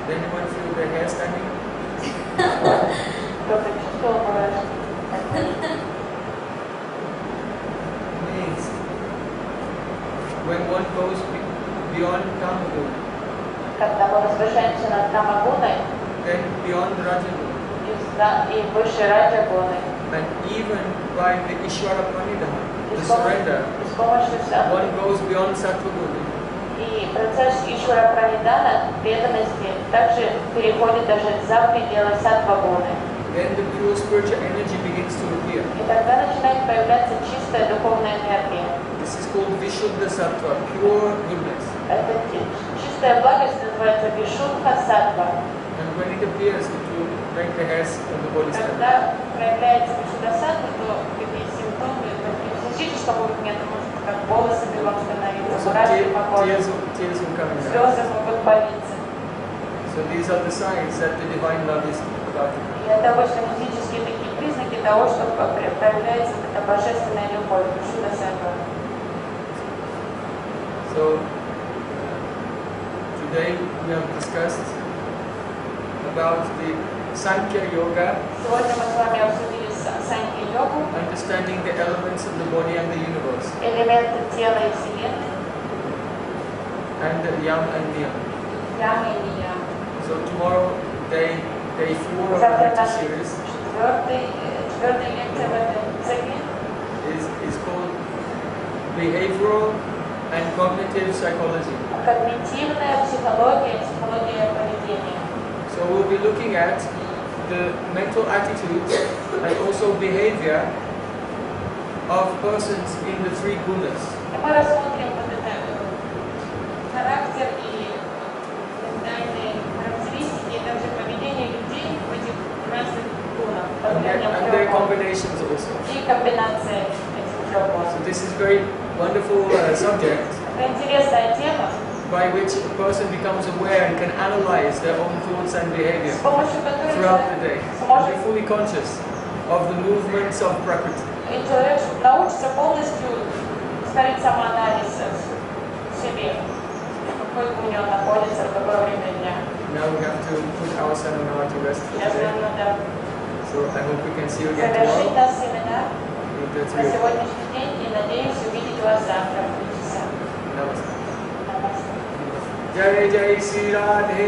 Anyone feel the hair standing? Кто-то чувствовал мурашки? Amazed. When one goes beyond Tamaguna, Когда мы возвышаемся над Тамагуной then beyond Rajaguna, и выше Раджагуны, and even by the Ishvara Pranidhana, и the с surrender, помощью one goes beyond Sattvaguna. И процесс Ишвара Пранидана, преданности, также переходит даже за пределы саттва-гуны. Then the pure spiritual energy begins to appear. И тогда начинает появляться чистая духовная энергия. This is called Vishuddha Sattva, pure goodness. Это чистая благость называется Вишудха Саттва. And when it appears, it will make the hairs on the body stand. Когда проявляется Вишудха Саттва, то какие симптомы, то при физическом уровне это может как волосы бегом становиться, мурашки по коже, Tears will come in. слезы могут палиться. So these are the signs that the divine love is about to come. И это обычно физические такие признаки того, что проявляется эта божественная любовь, Вишудха Саттва. So today we have discussed about the Samkhya Yoga, Сегодня мы с вами обсудили Самkhya-йогу, understanding the elements of the body and the universe, элементы тела и Вселенной, and the Yam and Niyam. day 4 of the Завтра lecture наш series четвертый лекция в этом цикле. is called Behavioral and Cognitive Psychology. Когнитивная психология, психология поведения. So we'll be looking at the mental attitudes and also behavior of persons in the three gunas. И мы рассмотрим вот это характер и ментальные характеристики, и также поведение людей в этих разных гунах. And their combinations also. И комбинация этих трех гун. So this is very wonderful subject Это интересная тема, by which a person becomes aware and can analyze their own thoughts and behavior с помощью которой throughout the day and be сможет fully conscious of the movements of Prakriti. и человек научится полностью ставить самоанализ в себе, в какой гуне он находится, в какое время дня. Now we have to put our seminar to rest for Сейчас today. нам надо So I hope we can see you again завершить tomorrow. наш семинар With the на 3 o'clock. сегодняшний день и надеюсь увидеть вас завтра в 3 часа. Namaste. Намасте. Jai Jai Sri Radhe